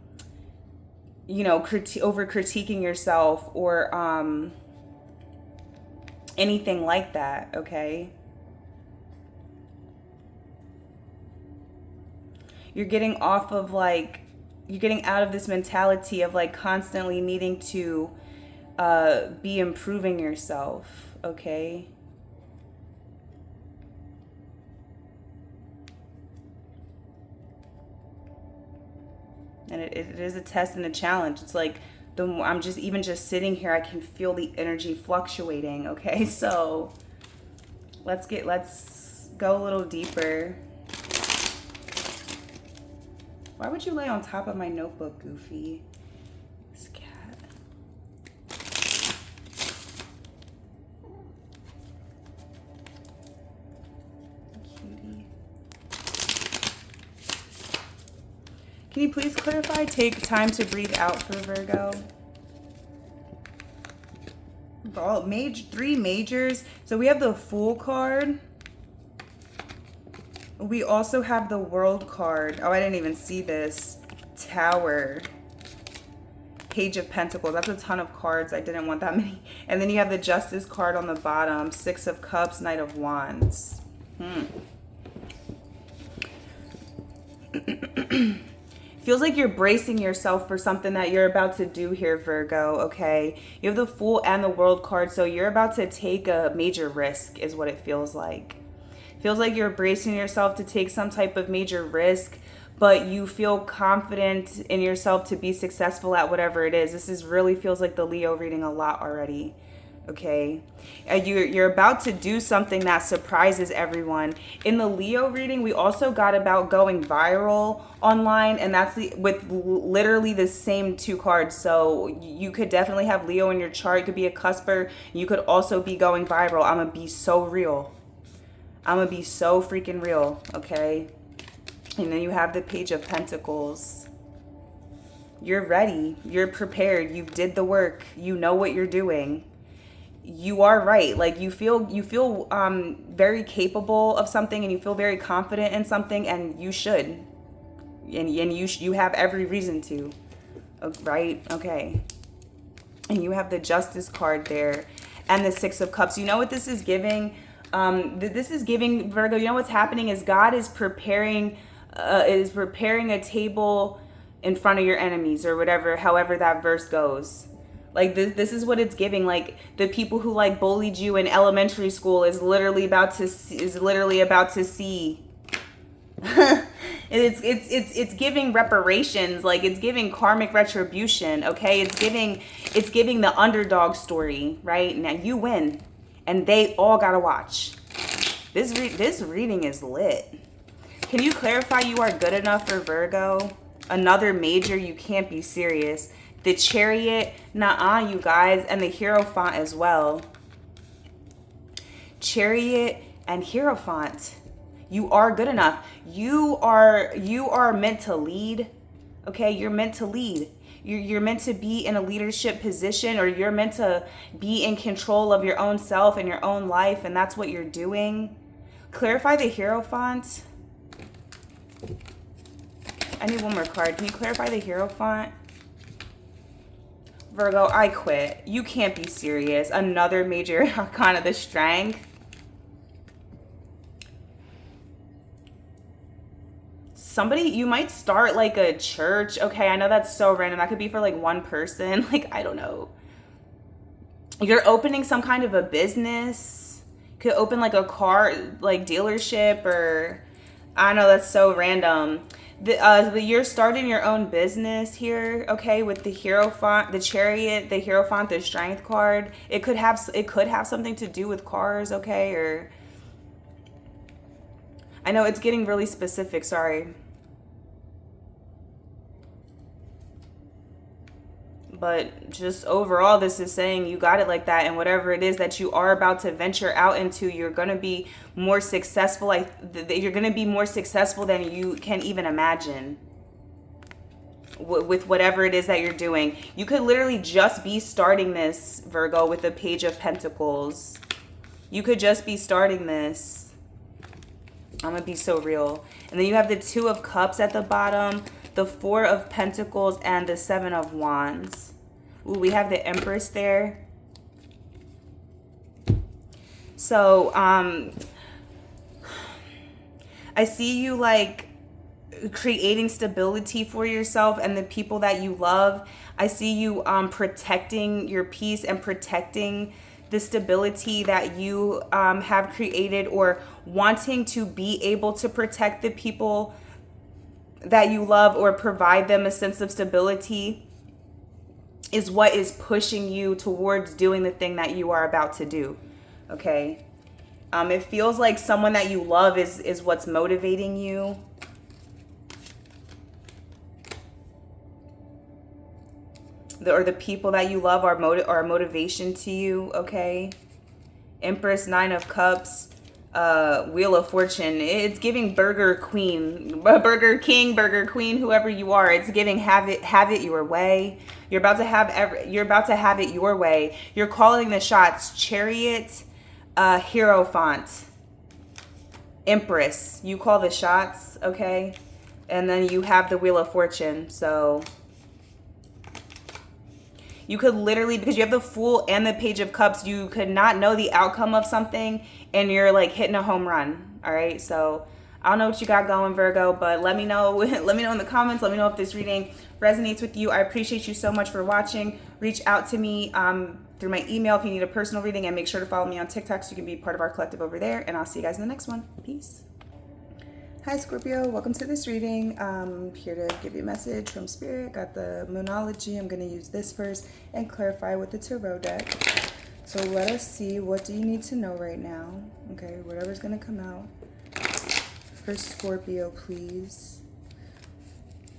critiquing yourself or anything like that, okay? You're getting out of this mentality of like constantly needing to be improving yourself, okay? And it is a test and a challenge. It's like I'm just sitting here, I can feel the energy fluctuating, okay? So let's go a little deeper. Why would you lay on top of my notebook, Goofy? This cat. Cutie. Can you please clarify, take time to breathe out for Virgo? Three majors. So we have the Fool card. We also have the World card. Oh, I didn't even see this. Tower. Page of Pentacles. That's a ton of cards. I didn't want that many. And then you have the Justice card on the bottom. Six of Cups, Knight of Wands. Feels like you're bracing yourself for something that you're about to do here, Virgo, okay? You have the Fool and the World card, so you're about to take a major risk is what it feels like. Feels like you're bracing yourself to take some type of major risk, but you feel confident in yourself to be successful at whatever it is. This really feels like the Leo reading a lot already, okay? You're about to do something that surprises everyone. In the Leo reading, we also got about going viral online, and that's with literally the same two cards. So you could definitely have Leo in your chart. You could be a cusper. You could also be going viral. I'm gonna be so real. I'm gonna be so freaking real, okay? And then you have the Page of Pentacles. You're ready. You're prepared. You did the work. You know what you're doing. You are right. Like you feel very capable of something, and you feel very confident in something, and you should. And you have every reason to, right? Okay. And you have the Justice card there and the Six of Cups. You know what this is giving? This is giving, Virgo, you know what's happening is God is preparing a table in front of your enemies, or whatever, however that verse goes. Like this is what it's giving. Like the people who like bullied you in elementary school is literally about to see. It's giving reparations. Like it's giving karmic retribution. Okay, it's giving the underdog story. Right now you win, and they all gotta watch. This reading is lit. Can you clarify you are good enough for Virgo? Another major, you can't be serious. The Chariot, nah, you guys, and the Hierophant as well. Chariot and Hierophant. You are good enough. You are meant to lead. Okay, you're meant to lead. You're meant to be in a leadership position, or you're meant to be in control of your own self and your own life, and that's what you're doing. Clarify the Hierophant. I need one more card. Can you clarify the Hierophant? Virgo, I quit. You can't be serious. Another major arcana, the Strength. Somebody, you might start like a church. Okay, I know that's so random. That could be for like one person. Like, I don't know. You're opening some kind of a business. You could open like a car, like dealership, or I don't know, that's so random. You're starting your own business here, okay, with the Hierophant, the Chariot, the Hierophant, the Strength card. It could have something to do with cars, okay, or I know it's getting really specific, sorry. But just overall, this is saying you got it like that, and whatever it is that you are about to venture out into, you're going to be more successful. You're going to be more successful than you can even imagine with whatever it is that you're doing. You could literally just be starting this, Virgo, with the Page of Pentacles. You could just be starting this. I'm going to be so real. And then you have the Two of Cups at the bottom, the Four of Pentacles, and the Seven of Wands. Ooh, we have the Empress there. So, I see you like creating stability for yourself and the people that you love. I see you protecting your peace and protecting the stability that you have created, or wanting to be able to protect the people that you love or provide them a sense of stability is what is pushing you towards doing the thing that you are about to do. Okay. It feels like someone that you love is what's motivating you. Or the people that you love are a motivation to you, okay? Empress, Nine of Cups, Wheel of Fortune. It's giving Burger Queen, Burger King, Burger Queen, whoever you are. It's giving have it your way. You're about to have it your way. You're calling the shots. Chariot, Hierophant, Empress. You call the shots, okay? And then you have the Wheel of Fortune. So you could literally, because you have the Fool and the Page of Cups, you could not know the outcome of something, and you're like hitting a home run. All right. So I don't know what you got going, Virgo, but let me know. Let me know in the comments. Let me know if this reading resonates with you. I appreciate you so much for watching. Reach out to me through my email if you need a personal reading, and make sure to follow me on TikTok so you can be part of our collective over there. And I'll see you guys in the next one. Peace. Hi, Scorpio. Welcome to this reading. I'm here to give you a message from Spirit. Got the Moonology. I'm going to use this first and clarify with the Tarot deck. So let us see. What do you need to know right now? Okay, whatever's going to come out. For Scorpio, please.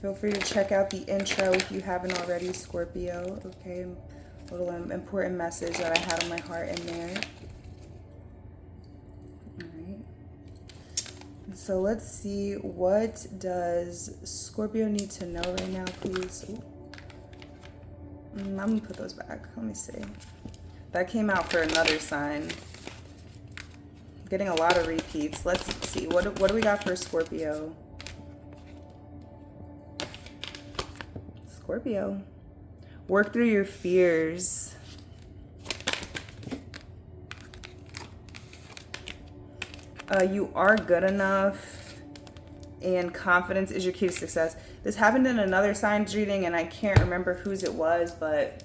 Feel free to check out the intro if you haven't already, Scorpio. Okay, a little important message that I had on my heart in there. So let's see, what does Scorpio need to know right now, please? Ooh. I'm gonna put those back. Let me see. That came out for another sign. Getting a lot of repeats. Let's see, what do we got for Scorpio? Scorpio. Work through your fears. You are good enough, and confidence is your key to success. This happened in another sign's reading, and I can't remember whose it was, but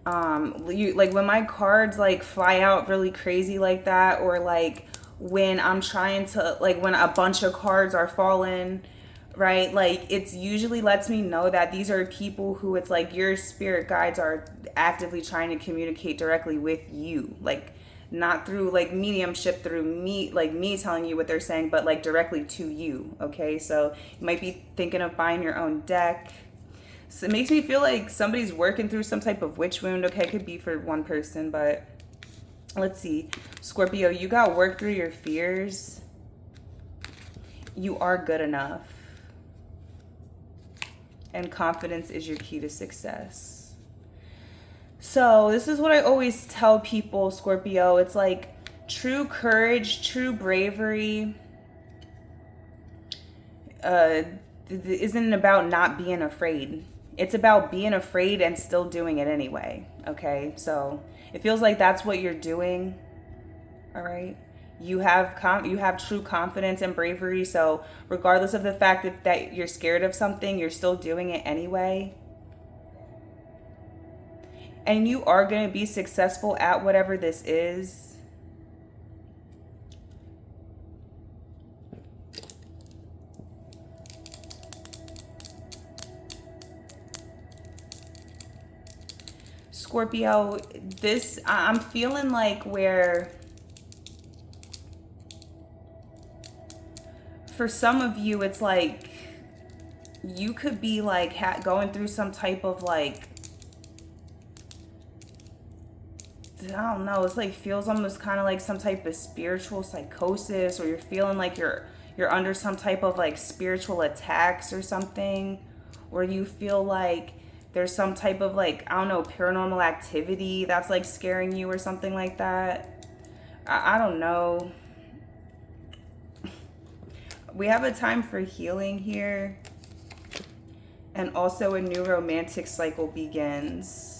like when my cards like fly out really crazy like that, or like when I'm trying to, like when a bunch of cards are falling, right? Like it's usually lets me know that these are people who it's like your spirit guides are actively trying to communicate directly with you, like not through like mediumship, through me, like me telling you what they're saying, but like directly to you. Okay, so you might be thinking of buying your own deck. So it makes me feel like somebody's working through some type of witch wound. Okay, could be for one person, but let's see. Scorpio, you got work through your fears. You are good enough, and confidence is your key to success. So this is what I always tell people, Scorpio. It's like true courage, true bravery isn't about not being afraid. It's about being afraid and still doing it anyway. Okay, so it feels like that's what you're doing. All right, you have true confidence and bravery. So regardless of the fact that you're scared of something, you're still doing it anyway. And you are going to be successful at whatever this is. Scorpio, this, I'm feeling like where for some of you, it's like you could be like going through some type of like, I don't know, it's like feels almost kind of like some type of spiritual psychosis, or you're feeling like you're under some type of like spiritual attacks or something, or you feel like there's some type of like, I don't know, paranormal activity that's like scaring you or something like that. I don't know. We have a time for healing here, and also a new romantic cycle begins.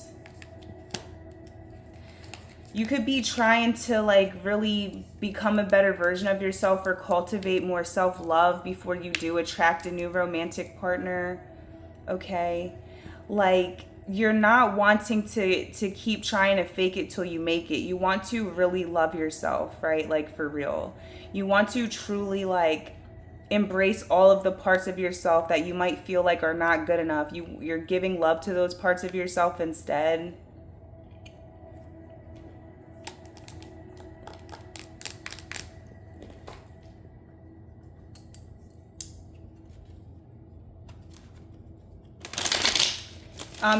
You could be trying to like really become a better version of yourself, or cultivate more self-love before you do attract a new romantic partner. Okay, like you're not wanting to keep trying to fake it till you make it. You want to really love yourself, right? Like for real. You want to truly like embrace all of the parts of yourself that you might feel like are not good enough. You're giving love to those parts of yourself instead.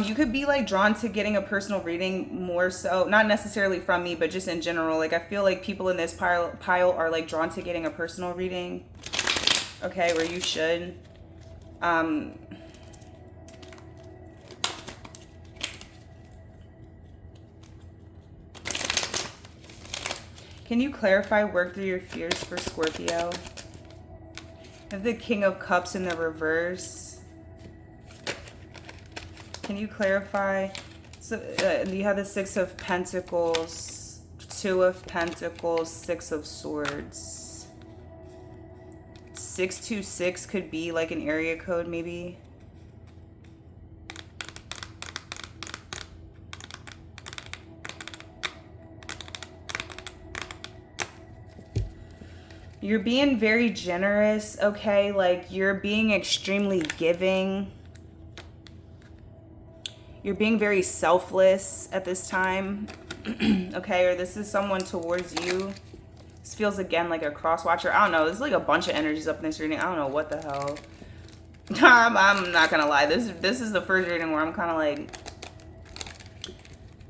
You could be like drawn to getting a personal reading more so, not necessarily from me, but just in general. Like I feel like people in this pile are like drawn to getting a personal reading. Okay, or you should. Can you clarify work through your fears for Scorpio? I have the King of Cups in the reverse. Can you clarify? So you have the Six of Pentacles, Two of Pentacles, Six of Swords. 626 could be like an area code maybe. You're being very generous, okay? Like you're being extremely giving. You're being very selfless at this time, okay? Or this is someone towards you. This feels again like a cross watcher. I don't know. There's like a bunch of energies up in this reading. I don't know what the hell. I'm not gonna lie. This is the first reading where I'm kind of like,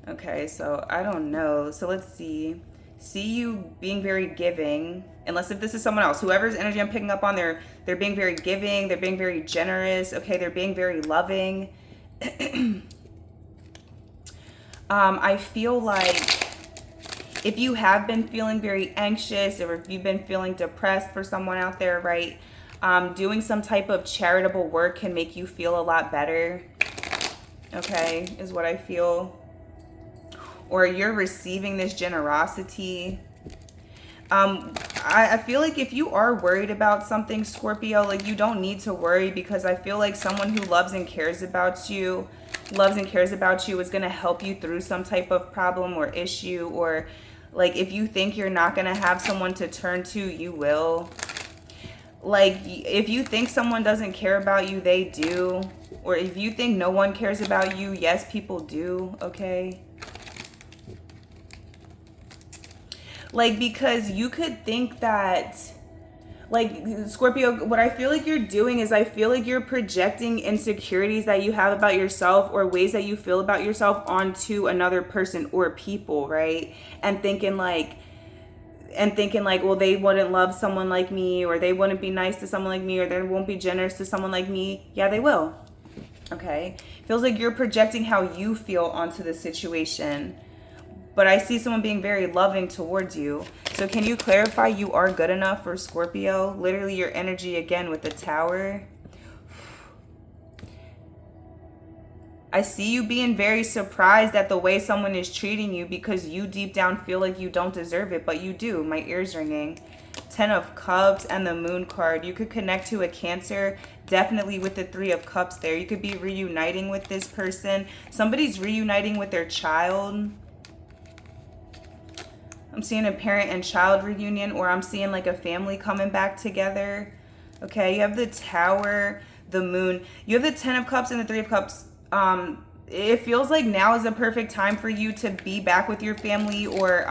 okay, so I don't know. So let's see. See you being very giving. Unless if this is someone else, whoever's energy I'm picking up on, they're being very giving. They're being very generous. Okay, they're being very loving. I feel like if you have been feeling very anxious, or if you've been feeling depressed for someone out there, right? Doing some type of charitable work can make you feel a lot better. Okay, is what I feel. Or you're receiving this generosity. I feel like if you are worried about something, Scorpio, like you don't need to worry, because I feel like someone who loves and cares about you is going to help you through some type of problem or issue. Or like if you think you're not going to have someone to turn to, you will. Like if you think someone doesn't care about you, they do. Or if you think no one cares about you, yes, people do. Okay. Like, because you could think that, like, Scorpio, what I feel like you're doing is I feel like you're projecting insecurities that you have about yourself or ways that you feel about yourself onto another person or people, right? And thinking like, well, they wouldn't love someone like me, or they wouldn't be nice to someone like me, or they won't be generous to someone like me. Yeah, they will. Okay. Feels like you're projecting how you feel onto the situation. But I see someone being very loving towards you. So can you clarify you are good enough for Scorpio? Literally your energy again with the Tower. I see you being very surprised at the way someone is treating you, because you deep down feel like you don't deserve it, but you do. My ears ringing. 10 of Cups and the Moon card. You could connect to a Cancer, definitely with the 3 of Cups there. You could be reuniting with this person. Somebody's reuniting with their child. I'm seeing a parent and child reunion, or I'm seeing like a family coming back together. Okay, you have the Tower, the Moon. You have the 10 of Cups and the 3 of Cups. It feels like now is a perfect time for you to be back with your family, or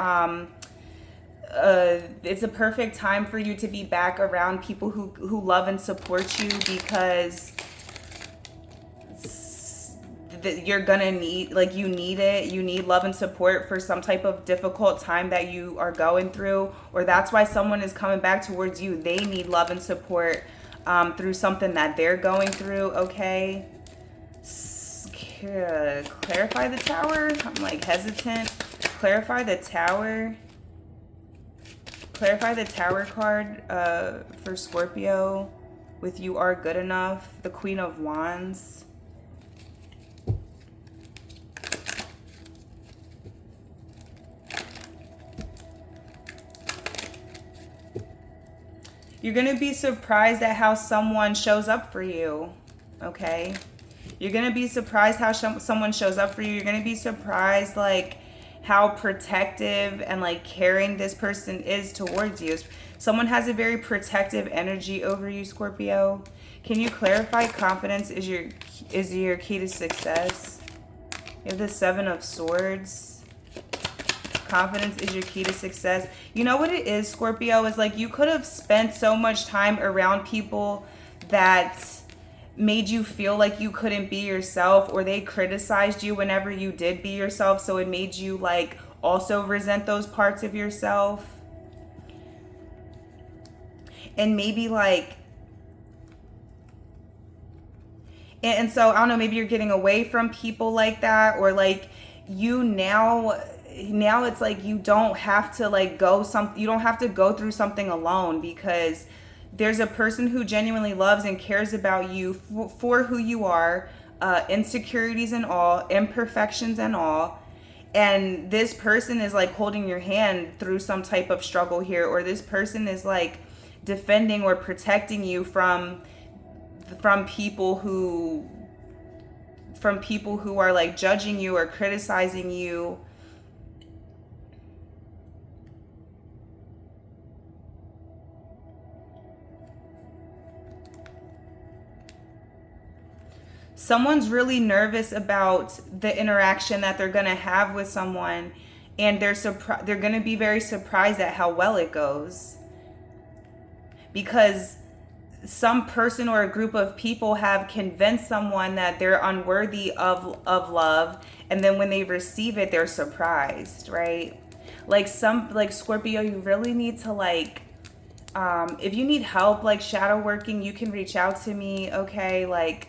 it's a perfect time for you to be back around people who love and support you, because you're gonna need, like, you need it. You need love and support for some type of difficult time that you are going through, or that's why someone is coming back towards you. They need love and support through something that they're going through. Okay, clarify the Tower. I'm like hesitant. Clarify the Tower. Clarify the Tower card for Scorpio with you are good enough. The Queen of Wands. You're going to be surprised at how someone shows up for you, okay? You're going to be surprised how someone shows up for you. You're going to be surprised, like, how protective and, like, caring this person is towards you. Someone has a very protective energy over you, Scorpio. Can you clarify confidence is your key to success? You have the 7 of Swords. Confidence is your key to success. You know what it is, Scorpio, is like you could have spent so much time around people that made you feel like you couldn't be yourself, or they criticized you whenever you did be yourself, so it made you like also resent those parts of yourself. And maybe like, and so I don't know, maybe you're getting away from people like that, or like you now it's like you don't have to like you don't have to go through something alone, because there's a person who genuinely loves and cares about you for who you are, insecurities and all, imperfections and all. And this person is like holding your hand through some type of struggle here, or this person is like defending or protecting you from people who are like judging you or criticizing you. Someone's really nervous about the interaction that they're going to have with someone, and they're going to be very surprised at how well it goes, because some person or a group of people have convinced someone that they're unworthy of love, and then when they receive it, they're surprised, right? Like Scorpio, you really need to like, if you need help like shadow working, you can reach out to me, okay? Like,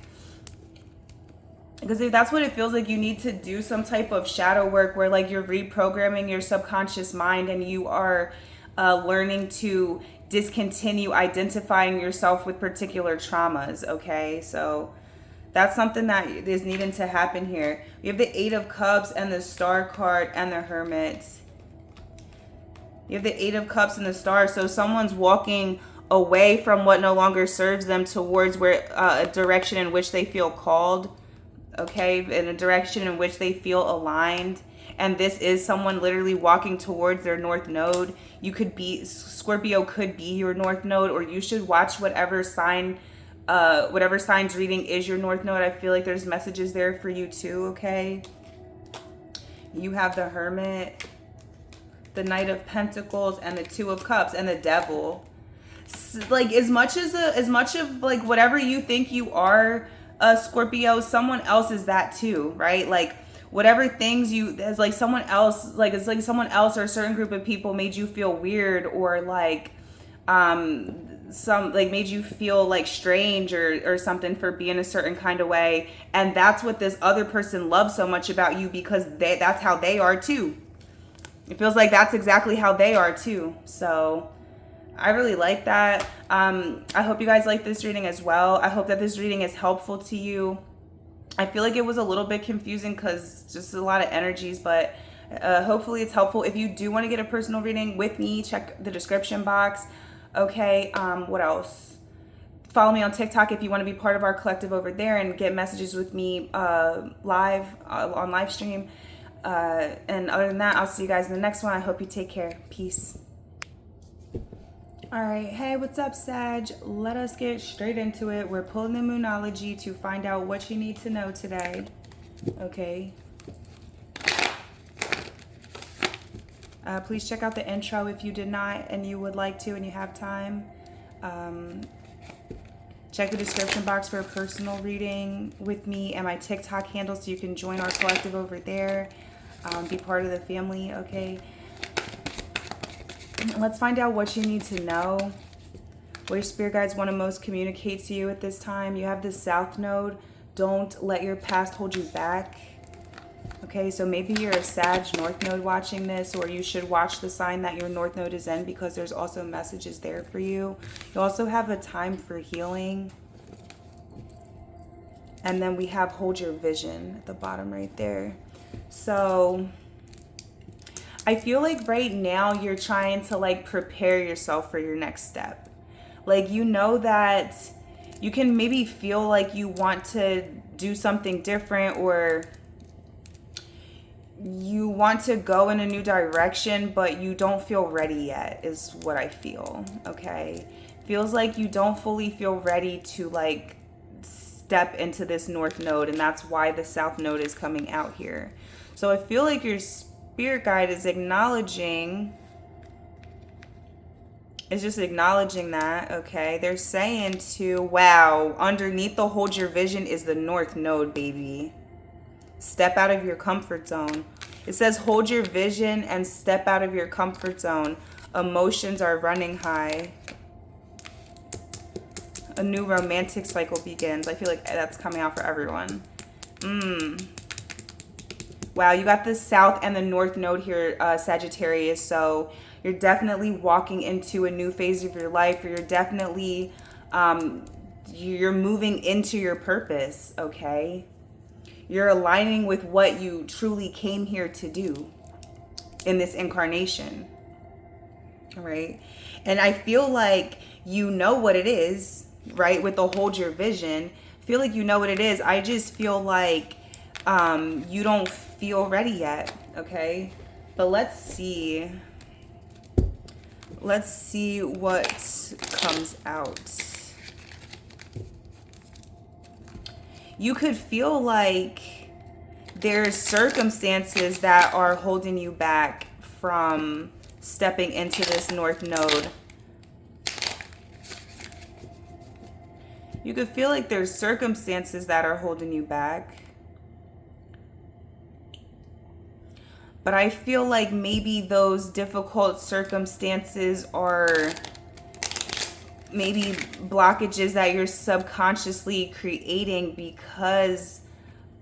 because if that's what it feels like, you need to do some type of shadow work where like you're reprogramming your subconscious mind, and you are learning to discontinue identifying yourself with particular traumas, okay? So that's something that is needing to happen here. We have the Eight of Cups and the Star card and the Hermit. You have the Eight of Cups and the Star. So someone's walking away from what no longer serves them towards where a direction in which they feel called, okay? In a direction in which they feel aligned. And this is someone literally walking towards their North Node. You could be, Scorpio could be your North Node, or you should watch whatever sign's reading is your North Node. I feel like there's messages there for you too, okay? You have the Hermit, the Knight of Pentacles, and the Two of Cups, and the Devil. Like, as much of like whatever you think you are, Scorpio, someone else is that too, right? Like, whatever things you, as like someone else, like it's like someone else or a certain group of people made you feel weird, or like made you feel like strange or something for being a certain kind of way, and that's what this other person loves so much about you, because that's how they are too. It feels like that's exactly how they are too. So I really like that. I hope you guys like this reading as well. I hope that this reading is helpful to you. I feel like it was a little bit confusing because just a lot of energies, but hopefully it's helpful. If you do want to get a personal reading with me, check the description box. Okay, what else? Follow me on TikTok if you want to be part of our collective over there and get messages with me live on live stream. And other than that, I'll see you guys in the next one. I hope you take care. Peace. All right. Hey, what's up, Sag? Let us get straight into it. We're pulling the Moonology to find out what you need to know today. Okay. Please check out the intro if you did not and you would like to and you have time. Check the description box for a personal reading with me and my TikTok handle so you can join our collective over there. Be part of the family, okay? Let's find out what you need to know. What your spirit guides want to most communicate to you at this time. You have the South Node. Don't let your past hold you back. Okay, so maybe you're a Sag North Node watching this, or you should watch the sign that your North Node is in, because there's also messages there for you. You also have a time for healing. And then we have hold your vision at the bottom right there. So I feel like right now you're trying to like prepare yourself for your next step. Like, you know that you can maybe feel like you want to do something different, or you want to go in a new direction, but you don't feel ready yet, is what I feel, okay? Feels like you don't fully feel ready to like step into this North Node, and that's why the South Node is coming out here. So I feel like your spirit guide is acknowledging, it's just acknowledging that, okay? They're saying to, wow, underneath the hold your vision is the North Node, baby. Step out of your comfort zone. It says hold your vision and step out of your comfort zone. Emotions are running high. A new romantic cycle begins. I feel like that's coming out for everyone. Wow, you got the South and the North Node here, Sagittarius. So you're definitely walking into a new phase of your life. Or you're definitely, you're moving into your purpose, okay? You're aligning with what you truly came here to do in this incarnation, all right? And I feel like you know what it is, right? With the hold your vision, I feel like you know what it is. I just feel like you don't feel ready yet, okay? But let's see. Let's see what comes out. You could feel like there's circumstances that are holding you back from stepping into this North Node. You could feel like there's circumstances that are holding you back. But I feel like maybe those difficult circumstances are maybe blockages that you're subconsciously creating because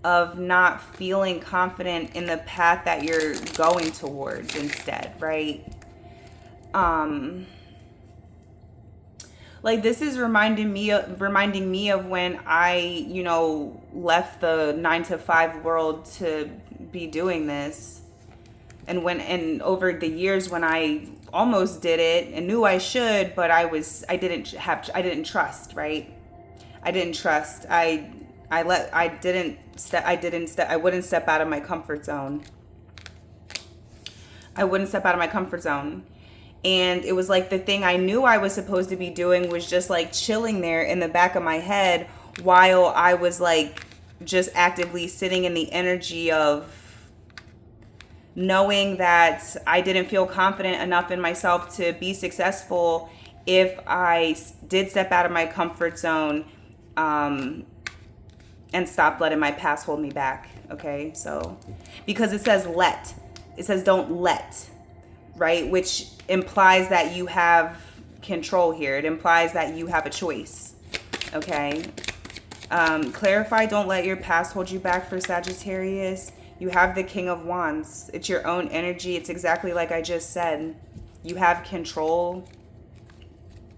of not feeling confident in the path that you're going towards instead, right? Like, this is reminding me of when I, you know, left the 9 to 5 world to be doing this. And over the years when I almost did it and knew I should, but I didn't trust, right? I didn't trust. I wouldn't step out of my comfort zone. I wouldn't step out of my comfort zone. And it was like the thing I knew I was supposed to be doing was just like chilling there in the back of my head while I was like just actively sitting in the energy of knowing that I didn't feel confident enough in myself to be successful if I did step out of my comfort zone and stop letting my past hold me back. Okay, so because it says don't let, right? Which implies that you have control here. It implies that you have a choice. Okay. Clarify, don't let your past hold you back for Sagittarius. You have the King of Wands. It's your own energy. It's exactly like I just said. You have control.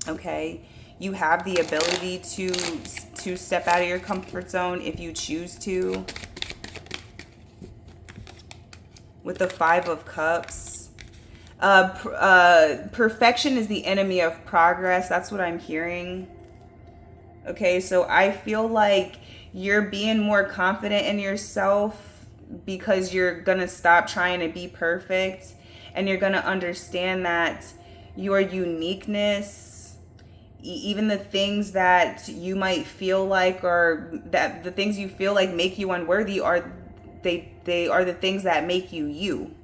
Okay. You have the ability to step out of your comfort zone if you choose to. With the 5 of Cups. Perfection is the enemy of progress. That's what I'm hearing. Okay, so I feel like you're being more confident in yourself because you're gonna stop trying to be perfect, and you're gonna understand that your uniqueness, even the things that you might feel like, or that the things you feel like make you unworthy, are they are the things that make you you.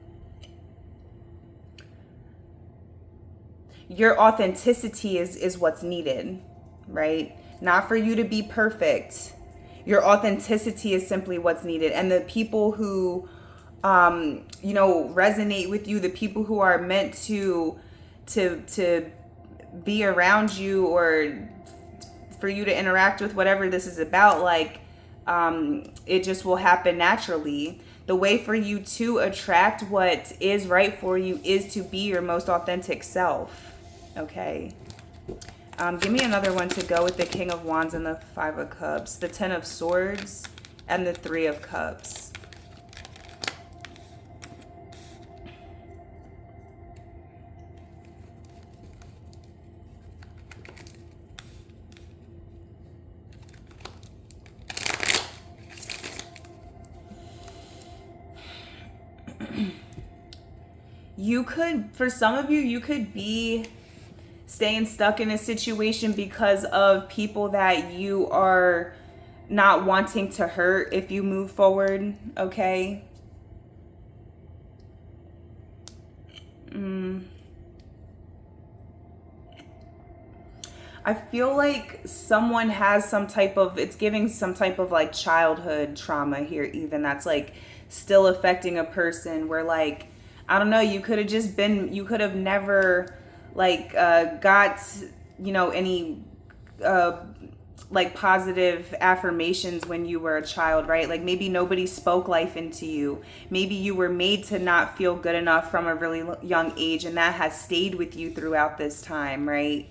Your authenticity is what's needed, right? Not for you to be perfect. Your authenticity is simply what's needed. And the people who, you know, resonate with you, the people who are meant to be around you, or for you to interact with, whatever this is about, like, it just will happen naturally. The way for you to attract what is right for you is to be your most authentic self. Okay. Give me another one to go with the King of Wands and the 5 of Cups, the 10 of Swords, and the 3 of Cups. You could, for some of you, you could be staying stuck in a situation because of people that you are not wanting to hurt if you move forward, okay? I feel like someone has some type of, it's giving some type of like childhood trauma here even, that's like still affecting a person, where like, I don't know, you could have just been, you could have never like got, you know, any like positive affirmations when you were a child, right? Like maybe nobody spoke life into you. Maybe you were made to not feel good enough from a really young age, and that has stayed with you throughout this time, right?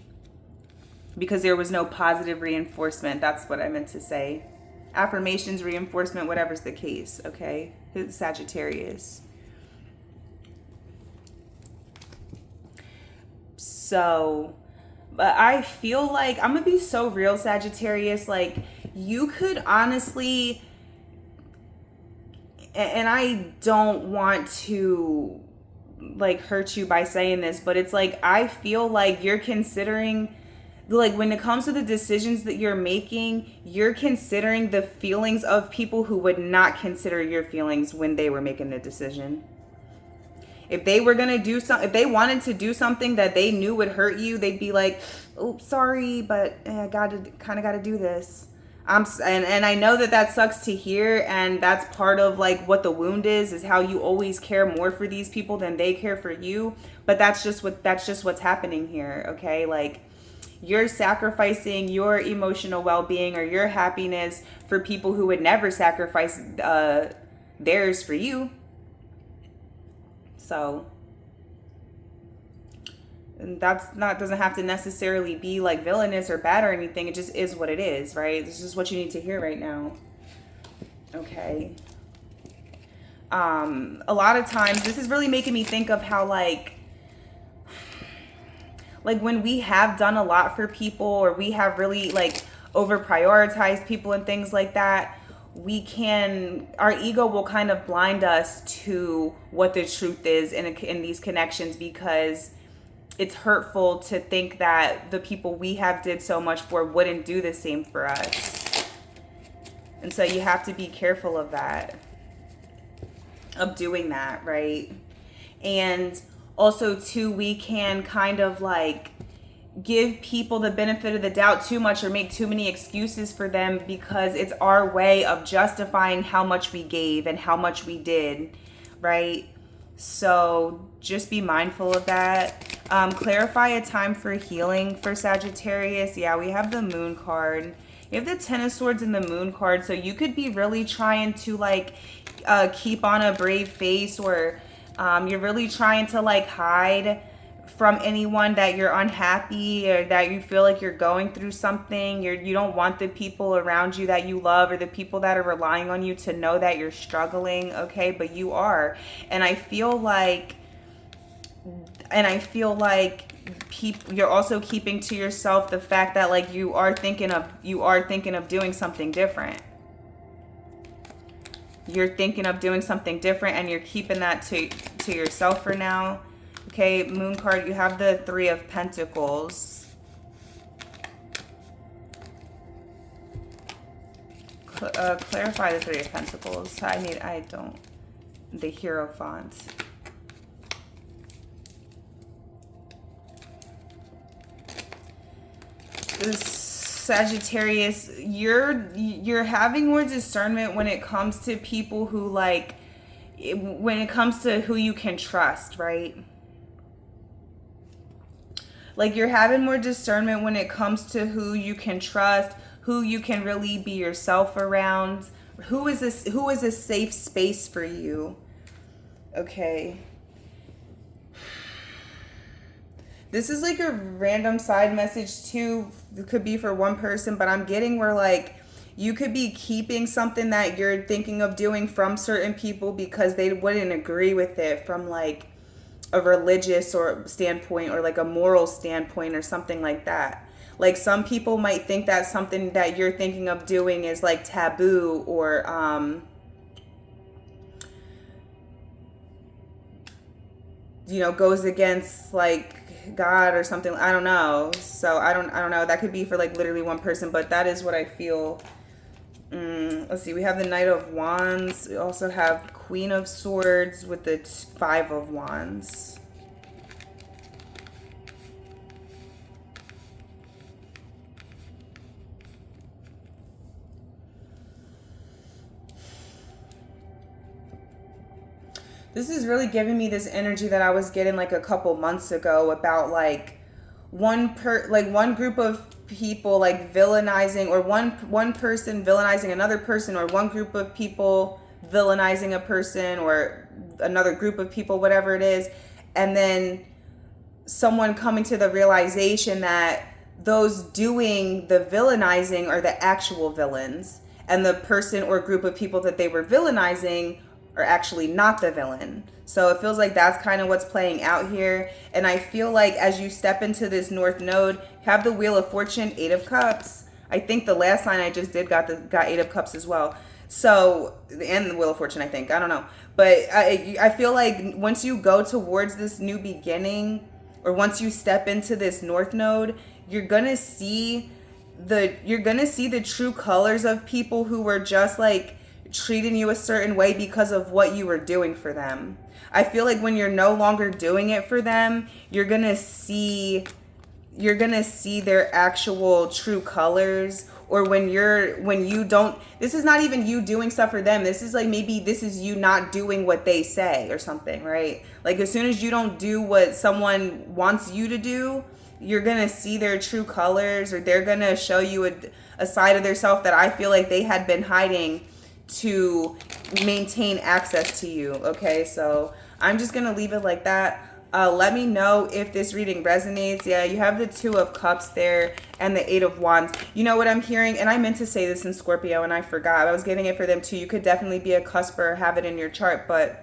Because there was no positive reinforcement. That's what I meant to say. Affirmations, reinforcement, whatever's the case, okay? Sagittarius. So, but I feel like, I'm gonna be so real, Sagittarius, like you could honestly, and I don't want to like hurt you by saying this, but it's like, I feel like you're considering, like when it comes to the decisions that you're making, you're considering the feelings of people who would not consider your feelings when they were making the decision. If they were going to do something, if they wanted to do something that they knew would hurt you, they'd be like, oh, sorry, but I got to do this. And I know that sucks to hear. And that's part of like what the wound is how you always care more for these people than they care for you. But that's just what's happening here. Okay. Like you're sacrificing your emotional well-being or your happiness for people who would never sacrifice theirs for you. So And doesn't have to necessarily be like villainous or bad or anything. It just is what it is, right? This is what you need to hear right now. Okay. A lot of times this is really making me think of how like when we have done a lot for people, or we have really like over prioritized people and things like that, our ego will kind of blind us to what the truth is in these connections, because it's hurtful to think that the people we have did so much for wouldn't do the same for us. And so you have to be careful of that, of doing that, right? And also too, we can kind of like give people the benefit of the doubt too much, or make too many excuses for them, because it's our way of justifying how much we gave and how much we did, right? So just be mindful of that. Clarify a time for healing for Sagittarius. Yeah, we have the Moon card. You have the Ten of Swords and the Moon card. So you could be really trying to like keep on a brave face, or you're really trying to like hide from anyone that you're unhappy, or that you feel like you're going through something. You don't want the people around you that you love, or the people that are relying on you, to know that you're struggling, okay? But you are. And I feel like you're also keeping to yourself the fact that like you are thinking of doing something different. You're thinking of doing something different, and you're keeping that to yourself for now. Okay, Moon card, you have the Three of Pentacles. Clarify the Three of Pentacles. The Hierophant. This Sagittarius, you're having more discernment when it comes to people who when it comes to who you can trust, right? Like you're having more discernment when it comes to who you can trust, who you can really be yourself around, who is a safe space for you. Okay. This is like a random side message too. It could be for one person, but I'm getting where like you could be keeping something that you're thinking of doing from certain people because they wouldn't agree with it from like a religious or standpoint, or like a moral standpoint, or something like that. Like some people might think that something that you're thinking of doing is like taboo, or goes against like God or something. I don't know. So I don't know. That could be for like literally one person, but that is what I feel. Let's see. We have the Knight of Wands. We also have Queen of Swords with the Five of Wands. This is really giving me this energy that I was getting like a couple months ago about like one group of people like villainizing, or one person villainizing another person, or one group of people villainizing a person, or another group of people, whatever it is, and then someone coming to the realization that those doing the villainizing are the actual villains, and the person or group of people that they were villainizing are actually not the villain. So it feels like that's kind of what's playing out here. And I feel like as you step into this North Node, you have the Wheel of Fortune, Eight of Cups. I think the last line I just did got Eight of Cups as well. So, and the Wheel of Fortune, I think. I don't know. But I feel like once you go towards this new beginning, or once you step into this North Node, you're gonna see the true colors of people who were just like treating you a certain way because of what you were doing for them. I feel like when you're no longer doing it for them, you're gonna see their actual true colors. Or when you don't, this is not even you doing stuff for them. This is like, maybe this is you not doing what they say or something, right? Like as soon as you don't do what someone wants you to do, you're gonna see their true colors, or they're gonna show you a side of their self that I feel like they had been hiding to maintain access to you. Okay, so I'm just gonna leave it like that. Let me know if this reading resonates. Yeah, you have the 2 of Cups there and the 8 of Wands. You know what I'm hearing? And I meant to say this in Scorpio and I forgot. I was getting it for them too. You could definitely be a cusper, have it in your chart, but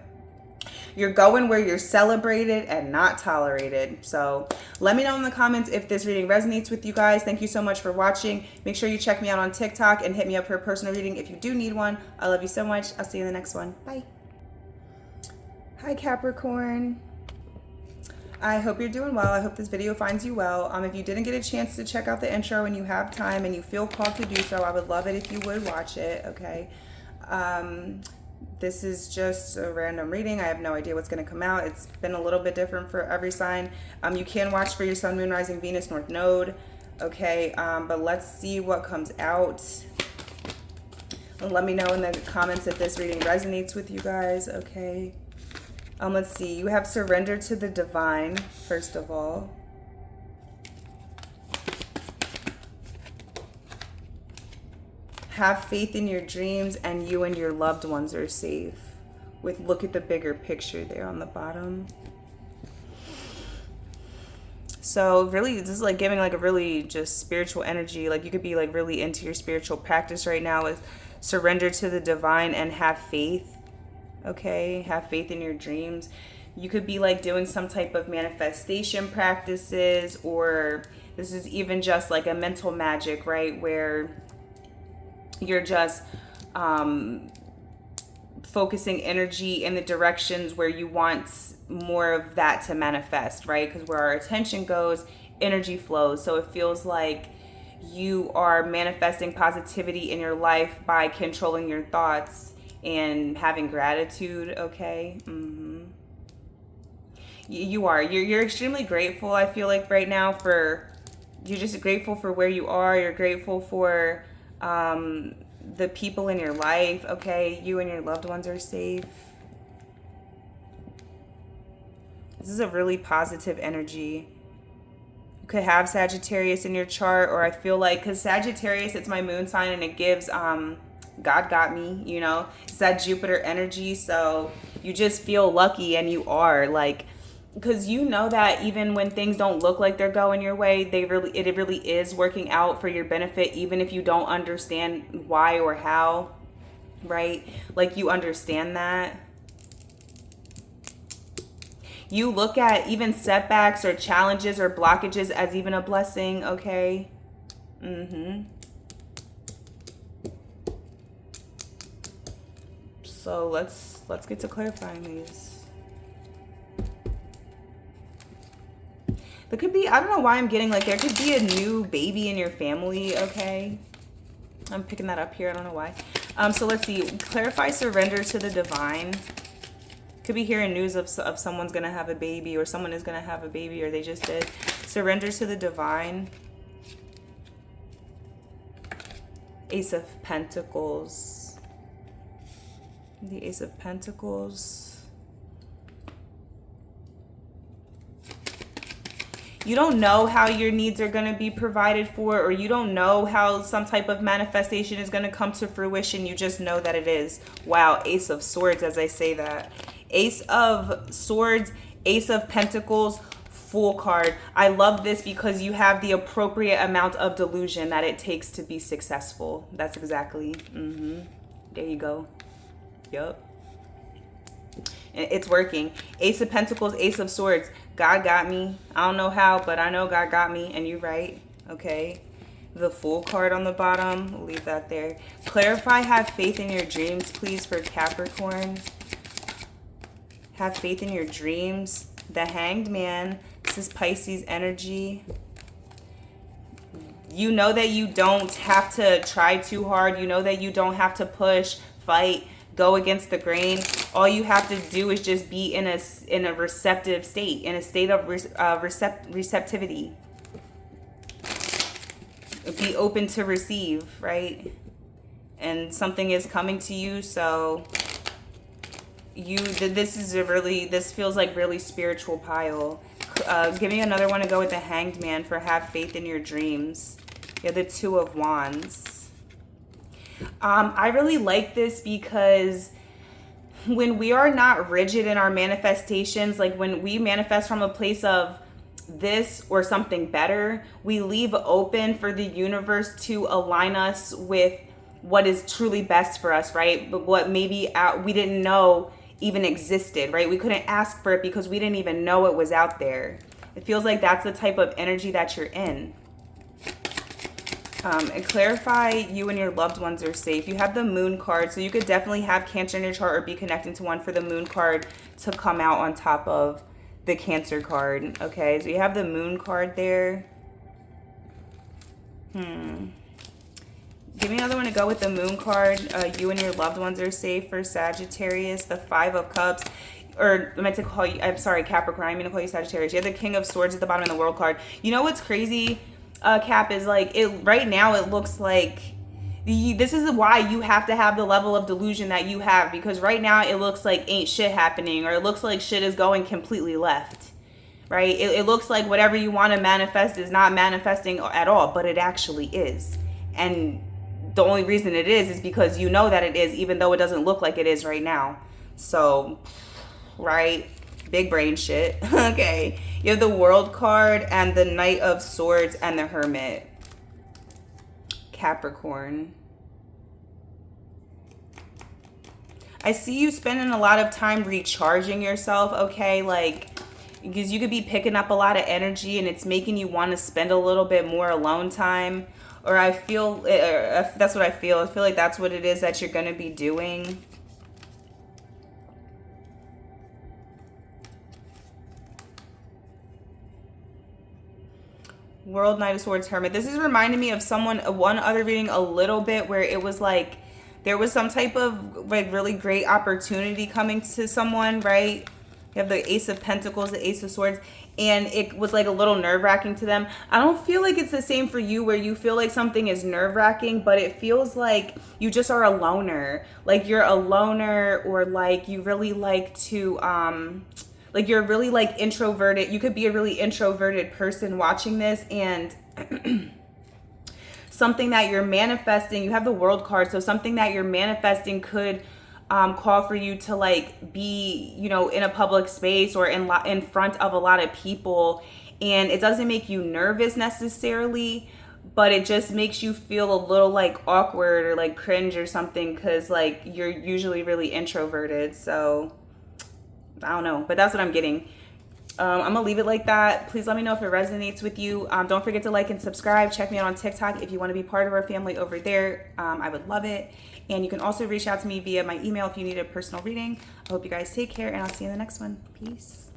you're going where you're celebrated and not tolerated. So let me know in the comments if this reading resonates with you guys. Thank you so much for watching. Make sure you check me out on TikTok and hit me up for a personal reading if you do need one. I love you so much. I'll see you in the next one. Bye. Hi, Capricorn. I hope you're doing well. I hope this video finds you well. If you didn't get a chance to check out the intro and you have time and you feel called to do so, I would love it if you would watch it, okay? This is just a random reading. I have no idea what's going to come out. It's been a little bit different for every sign. You can watch for your sun, moon, rising, Venus, north node, okay? But let's see what comes out. Let me know in the comments if this reading resonates with you guys, okay? Let's see. You have surrender to the divine, first of all. Have faith in your dreams, and you and your loved ones are safe. Look at the bigger picture there on the bottom. So really, this is like giving like a really just spiritual energy. Like you could be like really into your spiritual practice right now with surrender to the divine and have faith. Okay, have faith in your dreams. You could be like doing some type of manifestation practices, or this is even just like a mental magic, right? Where you're just focusing energy in the directions where you want more of that to manifest, right? Because where our attention goes, energy flows. So it feels like you are manifesting positivity in your life by controlling your thoughts and having gratitude, okay? You are. You're extremely grateful, I feel like, right now you're just grateful for where you are. You're grateful for the people in your life, okay? You and your loved ones are safe. This is a really positive energy. You could have Sagittarius in your chart, or I feel like, because Sagittarius, it's my moon sign, and it gives God got me, you know, it's that Jupiter energy. So you just feel lucky, and you are like, because you know that even when things don't look like they're going your way, it really is working out for your benefit, even if you don't understand why or how, right? Like you understand that. You look at even setbacks or challenges or blockages as even a blessing, okay? So let's get to clarifying these. There could be, I don't know why I'm getting like there could be a new baby in your family, okay? I'm picking that up here, I don't know why. So let's see, clarify surrender to the divine. Could be hearing news of someone's gonna have a baby, or someone is gonna have a baby, or they just did. Surrender to the divine. Ace of Pentacles. The Ace of Pentacles. You don't know how your needs are going to be provided for, or you don't know how some type of manifestation is going to come to fruition. You just know that it is. Wow, Ace of Swords as I say that. Ace of Swords, Ace of Pentacles, Fool card. I love this because you have the appropriate amount of delusion that it takes to be successful. That's exactly. There you go. Yup. It's working. Ace of Pentacles, Ace of Swords. God got me. I don't know how, but I know God got me, and you're right. Okay. The Fool card on the bottom. We'll leave that there. Clarify, have faith in your dreams, please, for Capricorn. Have faith in your dreams. The Hanged Man. This is Pisces energy. You know that you don't have to try too hard. You know that you don't have to push, fight, go against the grain. All you have to do is just be in a receptive state, in a state of receptivity. Be open to receive, right? And something is coming to you, so this feels like really spiritual pile. Give me another one to go with the Hanged Man for have faith in your dreams. Yeah, the Two of Wands. I really like this because when we are not rigid in our manifestations, like when we manifest from a place of this or something better, we leave open for the universe to align us with what is truly best for us, right? But what maybe we didn't know even existed, right? We couldn't ask for it because we didn't even know it was out there. It feels like that's the type of energy that you're in. And clarify you and your loved ones are safe. You have the moon card, so you could definitely have Cancer in your chart or be connecting to one for the moon card to come out on top of the Cancer card. Okay, so you have the moon card there. Give me another one to go with the moon card. You and your loved ones are safe for Sagittarius. The 5 of Cups. Or I meant to call you, I'm sorry, Capricorn. I meant to call you Sagittarius. You have the King of Swords at the bottom of the World card. You know what's crazy, Cap, is like, right now it looks like, this is why you have to have the level of delusion that you have. Because right now it looks like ain't shit happening. Or it looks like shit is going completely left. Right? It looks like whatever you want to manifest is not manifesting at all. But it actually is. And the only reason it is because you know that it is, even though it doesn't look like it is right now. So, right? Big brain shit. Okay. You have the World card and the Knight of Swords and the Hermit. Capricorn. I see you spending a lot of time recharging yourself, okay? Like, because you could be picking up a lot of energy and it's making you want to spend a little bit more alone time. Or I feel, that's what I feel. I feel like that's what it is that you're going to be doing. World, Knight of Swords, Hermit. This is reminding me of one other reading a little bit where it was like, there was some type of like really great opportunity coming to someone, right? You have the Ace of Pentacles, the Ace of Swords, and it was like a little nerve-wracking to them. I don't feel like it's the same for you where you feel like something is nerve-wracking, but it feels like you just are a loner. Like you're a loner, or like you really like to, like you're really like introverted. You could be a really introverted person watching this, and something that you're manifesting, you have the World card, so something that you're manifesting could call for you to like be, you know, in a public space or in front of a lot of people, and it doesn't make you nervous necessarily, but it just makes you feel a little like awkward or like cringe or something, because like you're usually really introverted. So I don't know, but that's what I'm getting. I'm gonna leave it like that. Please let me know if it resonates with you. Don't forget to like and subscribe. Check me out on TikTok if you want to be part of our family over there. I would love it. And you can also reach out to me via my email if you need a personal reading. I hope you guys take care, and I'll see you in the next one. Peace.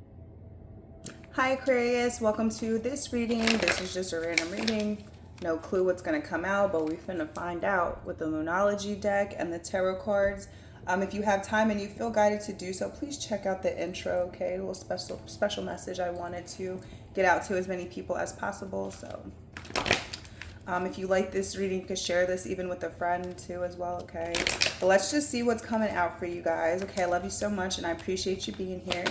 Hi Aquarius, welcome to this reading. This is just a random reading. No clue what's gonna come out, but we're finna find out with the Moonology deck and the tarot cards. If you have time and you feel guided to do so, please check out the intro, okay? A little special message I wanted to get out to as many people as possible. So if you like this reading, you can share this even with a friend too as well, okay? But let's just see what's coming out for you guys. Okay, I love you so much and I appreciate you being here.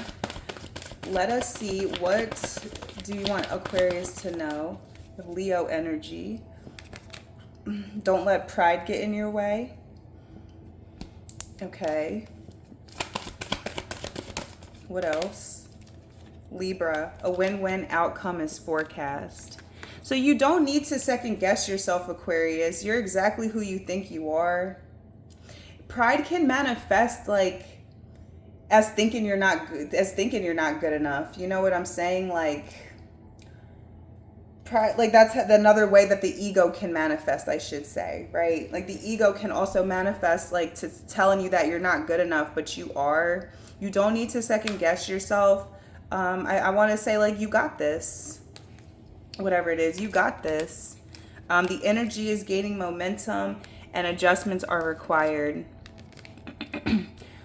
Let us see, what do you want Aquarius to know? Leo energy. Don't let pride get in your way. Okay. What else? Libra, a win-win outcome is forecast. So you don't need to second guess yourself, Aquarius. You're exactly who you think you are. Pride can manifest like as thinking you're not good enough. You know what I'm saying? Like pride, like that's another way that the ego can manifest, I should say, right? Like the ego can also manifest like to telling you that you're not good enough, but you are. You don't need to second guess yourself. I want to say like you got this. Whatever it is, you got this. The energy is gaining momentum and adjustments are required.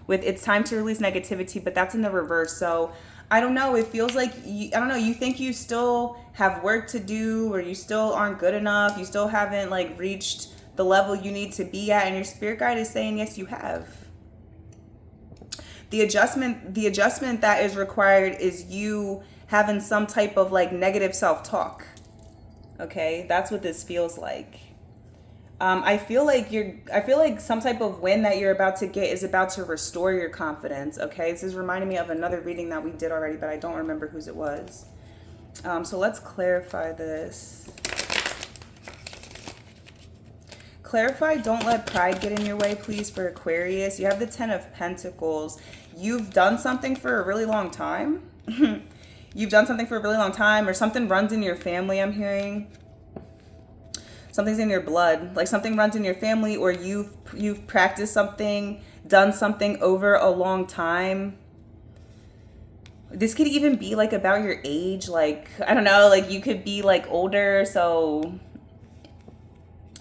With it's time to release negativity, but that's in the reverse. So I don't know, it feels like you think you still have work to do, or you still aren't good enough, you still haven't like reached the level you need to be at, and your spirit guide is saying yes, you have. The adjustment that is required is you having some type of like negative self-talk. Okay, that's what this feels like. I feel like some type of win that you're about to get is about to restore your confidence. Okay, this is reminding me of another reading that we did already, but I don't remember whose it was. So let's clarify this. Clarify, don't let pride get in your way, please, for Aquarius. You have the 10 of Pentacles. You've done something for a really long time. You've done something for a really long time, or something runs in your family, I'm hearing. Something's in your blood. Like something runs in your family, or you've practiced something, done something over a long time. This could even be like about your age. Like, I don't know, like you could be like older, so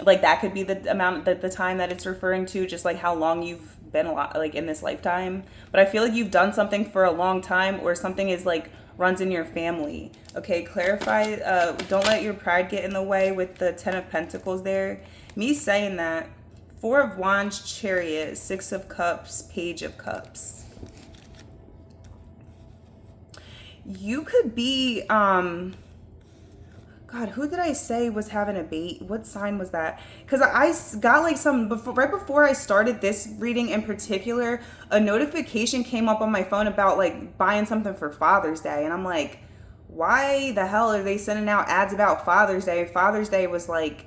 like that could be the amount, the time that it's referring to, just like how long you've been like in this lifetime. But I feel like you've done something for a long time, or something is like runs in your family. Okay, clarify, don't let your pride get in the way with the 10 of Pentacles there. Me saying that, 4 of Wands, Chariot, 6 of Cups, Page of Cups. You could be, God, who did I say was having a bait? What sign was that? Because I got like right before I started this reading in particular, a notification came up on my phone about like buying something for Father's Day. And I'm like, why the hell are they sending out ads about Father's Day? Father's Day was like,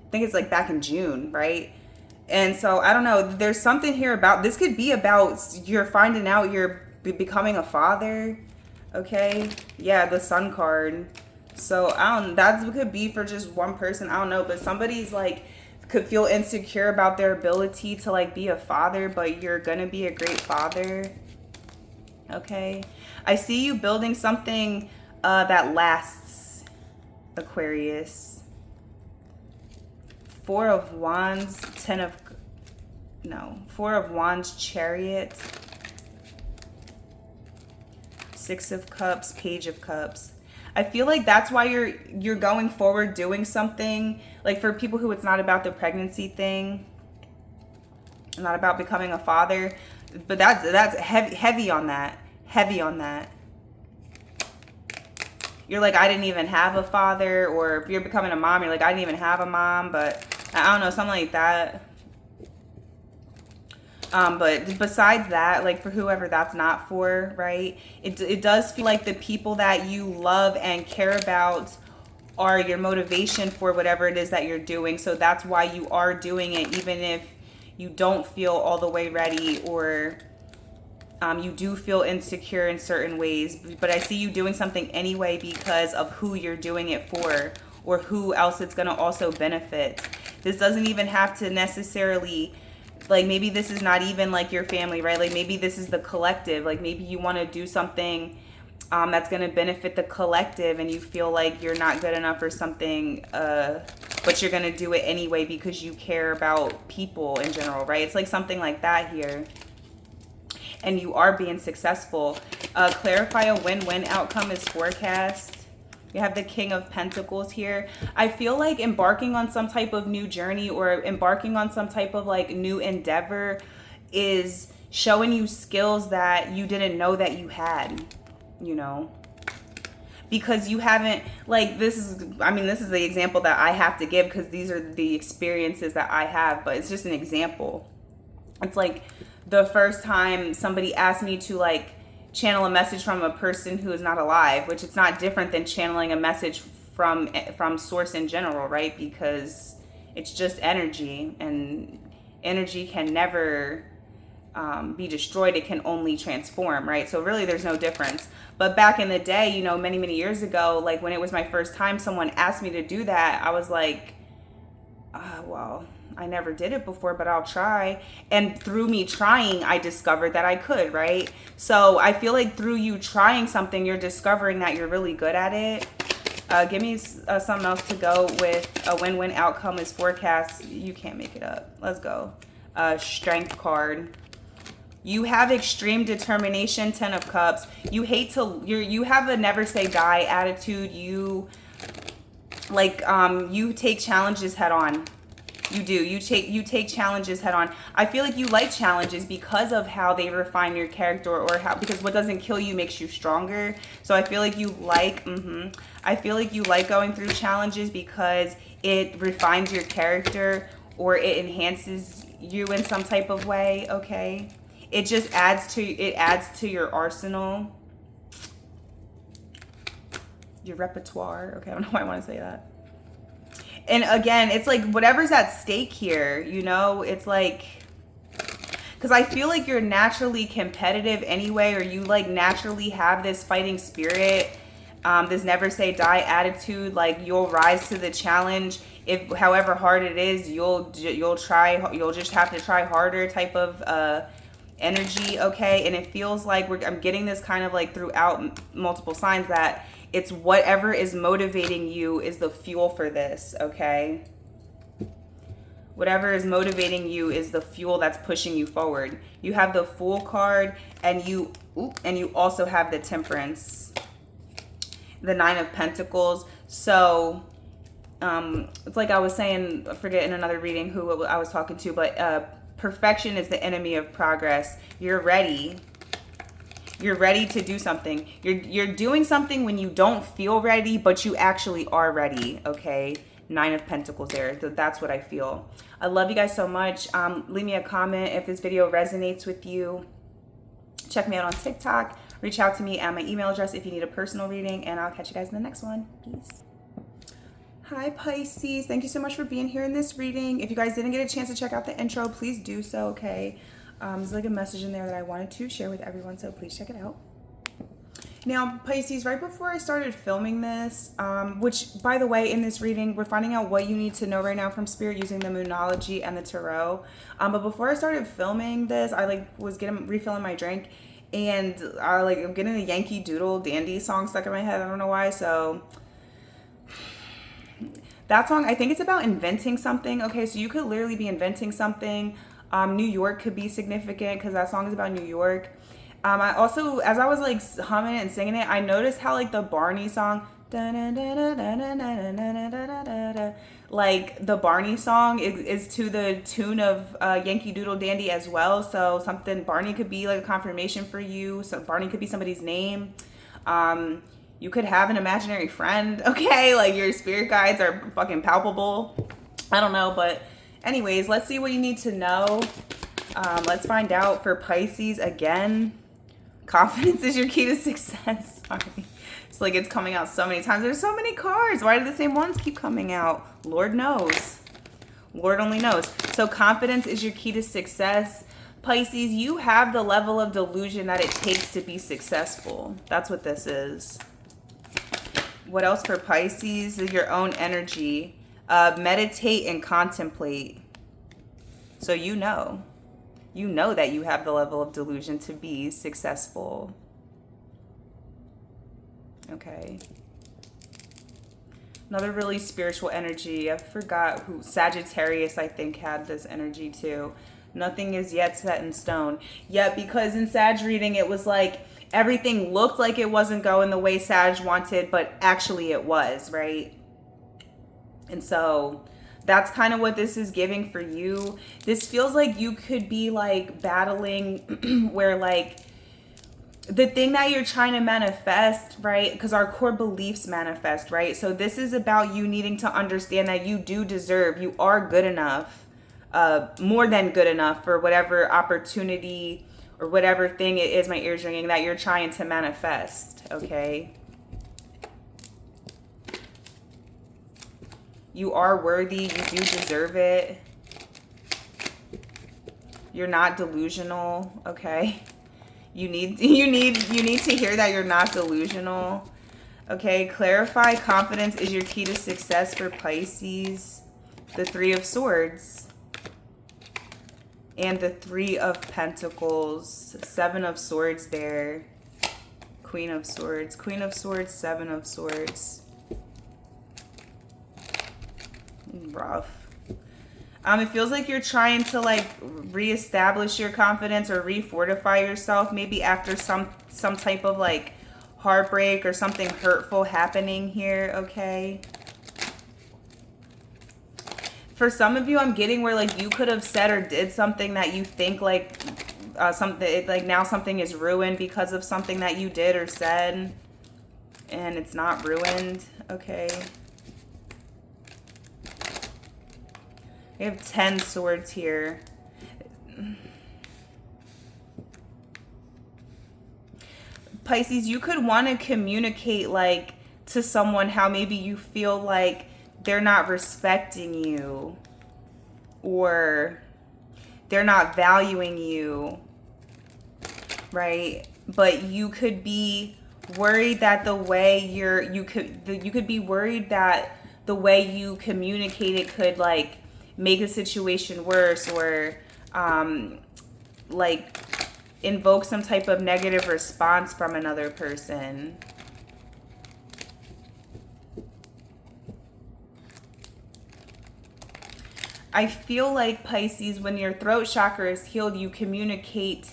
I think it's like back in June, right? And so I don't know, there's something here about, this could be about you're finding out you're becoming a father. Okay, yeah, the Sun card. So that could be for just one person, I don't know, but somebody's like could feel insecure about their ability to like be a father, but you're gonna be a great father. Okay, I see you building something that lasts, Aquarius. 4 of Wands, 4 of Wands, Chariot, 6 of Cups, Page of Cups. I feel like that's why you're going forward doing something. Like for people who it's not about the pregnancy thing, not about becoming a father, but that's heavy on that. Heavy on that. You're like, I didn't even have a father, or if you're becoming a mom, you're like, I didn't even have a mom, but I don't know, something like that. But besides that, like for whoever that's not for, right? It does feel like the people that you love and care about are your motivation for whatever it is that you're doing. So that's why you are doing it, even if you don't feel all the way ready, or you do feel insecure in certain ways. But I see you doing something anyway because of who you're doing it for, or who else it's going to also benefit. This doesn't even have to necessarily, like maybe this is not even like your family, right? Like maybe this is the collective. Like maybe you want to do something that's going to benefit the collective, and you feel like you're not good enough or something, but you're going to do it anyway because you care about people in general, right? It's like something like that here. And you are being successful. Clarify, a win-win outcome is forecast. You have the King of Pentacles here. I feel like embarking on some type of new journey, or embarking on some type of like new endeavor, is showing you skills that you didn't know that you had, you know, because you haven't, like, this is the example that I have to give because these are the experiences that I have, but it's just an example. It's like the first time somebody asked me to like channel a message from a person who is not alive, which it's not different than channeling a message from source in general, right? Because it's just energy, and energy can never be destroyed. It can only transform, right? So really there's no difference. But back in the day, you know, many years ago, like when it was my first time someone asked me to do that, I was like, well, I never did it before, but I'll try. And through me trying, I discovered that I could, right? So I feel like through you trying something, you're discovering that you're really good at it. Give me something else to go with. A win-win outcome is forecast. You can't make it up. Let's go. Strength card. You have extreme determination, 10 of Cups. You have a never say die attitude. You take challenges head on. You do. You take challenges head on. I feel like you like challenges because of how they refine your character, or because what doesn't kill you makes you stronger. So I feel like you like I feel like you like going through challenges because it refines your character, or it enhances you in some type of way, okay? It just adds to your arsenal, your repertoire. Okay, I don't know why I want to say that. And again, it's like whatever's at stake here, you know, it's like, because I feel like you're naturally competitive anyway, or you like naturally have this fighting spirit, this never say die attitude. Like you'll rise to the challenge. If however hard it is, you'll just have to try harder type of energy, okay? And it feels like I'm getting this kind of like throughout multiple signs that it's whatever is motivating you is the fuel for this, okay? Whatever is motivating you is the fuel that's pushing you forward. You have the Fool card, and you also have the Temperance, the Nine of Pentacles. So it's like I was saying, I forget in another reading who I was talking to, but perfection is the enemy of progress. You're ready. You're ready to do something. You're doing something when you don't feel ready, but you actually are ready, okay? Nine of Pentacles there. That's what I feel. I love you guys so much. Leave me a comment if this video resonates with you. Check me out on TikTok. Reach out to me at my email address if you need a personal reading, and I'll catch you guys in the next one. Peace. Hi Pisces, thank you so much for being here in this reading. If you guys didn't get a chance to check out the intro, please do so, okay? There's like a message in there that I wanted to share with everyone, so please check it out. Now, Pisces, right before I started filming this, which, by the way, in this reading, we're finding out what you need to know right now from Spirit using the Moonology and the Tarot. But before I started filming this, I was refilling my drink, and I'm getting the Yankee Doodle Dandy song stuck in my head. I don't know why. So that song, I think it's about inventing something. Okay, so you could literally be inventing something. New York could be significant because that song is about New York. I also, as I was like humming it and singing it, I noticed how like the Barney song, like the Barney song is to the tune of Yankee Doodle Dandy as well. So Barney could be like a confirmation for you. So Barney could be somebody's name. You could have an imaginary friend, okay? Like your spirit guides are fucking palpable. I don't know, but anyways, let's see what you need to know. Let's find out for Pisces again. Confidence is your key to success. Sorry. It's like it's coming out so many times. There's so many cards. Why do the same ones keep coming out? Lord knows. Lord only knows. So confidence is your key to success. Pisces, you have the level of delusion that it takes to be successful. That's what this is. What else for Pisces is your own energy. Meditate and contemplate. So you know that you have the level of delusion to be successful. Okay. Another really spiritual energy. I forgot who. Sagittarius, I think, had this energy too. Nothing is yet set in stone. Yeah, because in Sag reading, it was like everything looked like it wasn't going the way Sag wanted, but actually it was, right? And so that's kind of what this is giving for you. This feels like you could be like battling where like the thing that you're trying to manifest, right? Because our core beliefs manifest, right? So this is about you needing to understand that you do deserve, you are good enough, more than good enough for whatever opportunity or whatever thing it is, my ears ringing, that you're trying to manifest, okay? You are worthy. You do deserve it. You're not delusional, okay? You need to hear that you're not delusional. Okay, clarify. Confidence is your key to success for Pisces. The Three of Swords. And the Three of Pentacles. Seven of Swords there. Queen of Swords. Queen of Swords, Seven of Swords. Rough. It feels like you're trying to like reestablish your confidence or refortify yourself, maybe after some type of like heartbreak or something hurtful happening here, okay? For some of you, I'm getting where like you could have said or did something that you think like something like now something is ruined because of something that you did or said, and it's not ruined, okay? We have 10 swords here. Pisces, you could want to communicate like to someone how maybe you feel like they're not respecting you or they're not valuing you, right? But you could be worried that the way you could be worried that the way you communicate it could like make a situation worse, or like invoke some type of negative response from another person. I feel like, Pisces, when your throat chakra is healed, you communicate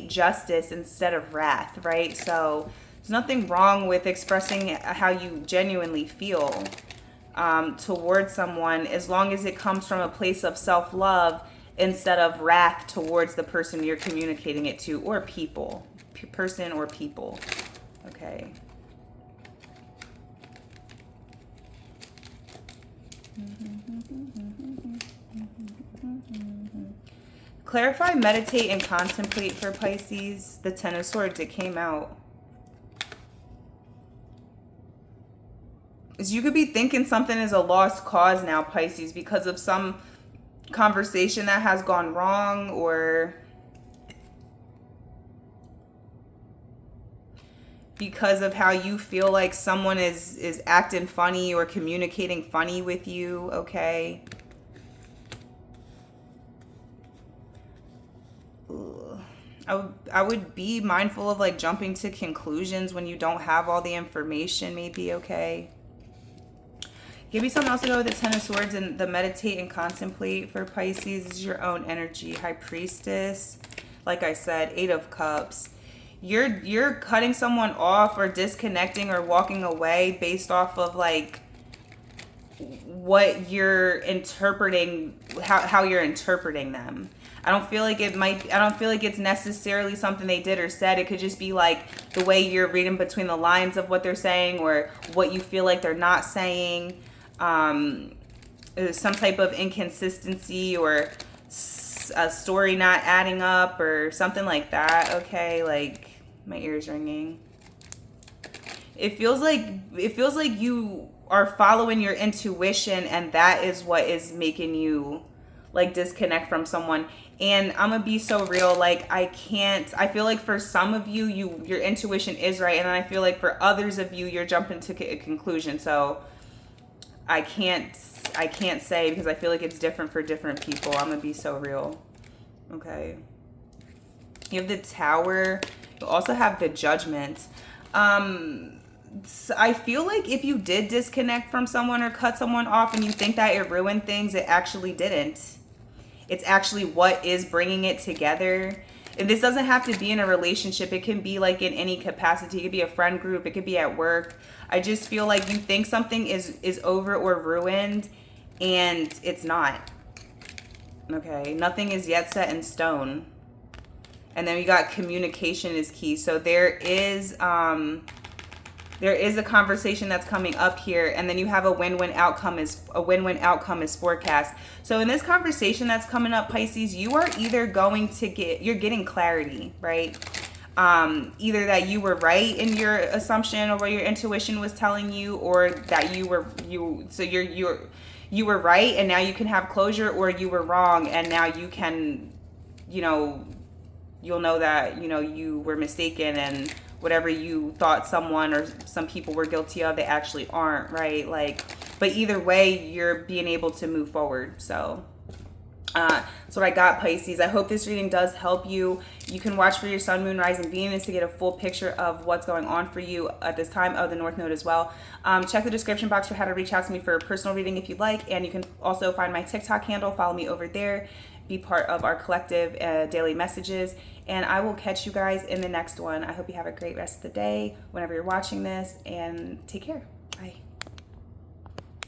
justice instead of wrath, right? So there's nothing wrong with expressing how you genuinely feel towards someone, as long as it comes from a place of self-love instead of wrath towards the person you're communicating it to, or people, person or people. Okay. Clarify, meditate, and contemplate for Pisces. The Ten of Swords, it came out. So you could be thinking something is a lost cause now, Pisces, because of some conversation that has gone wrong, or because of how you feel like someone is acting funny or communicating funny with you, okay? I would be mindful of like jumping to conclusions when you don't have all the information, maybe, okay? Give me something else to go with the Ten of Swords and the meditate and contemplate for Pisces. This is your own energy. High Priestess. Like I said, Eight of Cups. You're cutting someone off or disconnecting or walking away based off of like what you're interpreting, how you're interpreting them. I don't feel like it's necessarily something they did or said. It could just be like the way you're reading between the lines of what they're saying, or what you feel like they're not saying. There's some type of inconsistency, or a story not adding up, or something like that. Okay, like my ears ringing. It feels like you are following your intuition, and that is what is making you like disconnect from someone. And I'm gonna be so real, like I feel like for some of you, your intuition is right, and then I feel like for others of you, you're jumping to a conclusion. So I can't say, because I feel like it's different for different people. I'm gonna be so real. Okay. You have the Tower. You also have the Judgment. I feel like if you did disconnect from someone or cut someone off and you think that it ruined things, it actually didn't. It's actually what is bringing it together. And this doesn't have to be in a relationship. It can be like in any capacity. It could be a friend group. It could be at work. I just feel like you think something is over or ruined, and it's not. Okay, nothing is yet set in stone. And then we got communication is key. So there is a conversation that's coming up here, and then you have a win-win outcome is forecast. So in this conversation that's coming up, Pisces, you are either you're getting clarity, right? Either that you were right in your assumption or what your intuition was telling you, or that you were right and now you can have closure, or you were wrong and now you can, you'll know that, you were mistaken, and whatever you thought someone or some people were guilty of, they actually aren't, right? Like, but either way, you're being able to move forward. So that's what I got, Pisces. I hope this reading does help you. You can watch for your sun, moon, rising, Venus to get a full picture of what's going on for you at this time, of the North Node as well. Check the description box for how to reach out to me for a personal reading if you'd like. And you can also find my TikTok handle. Follow me over there. Be part of our collective daily messages. And I will catch you guys in the next one. I hope you have a great rest of the day whenever you're watching this. And take care. Bye.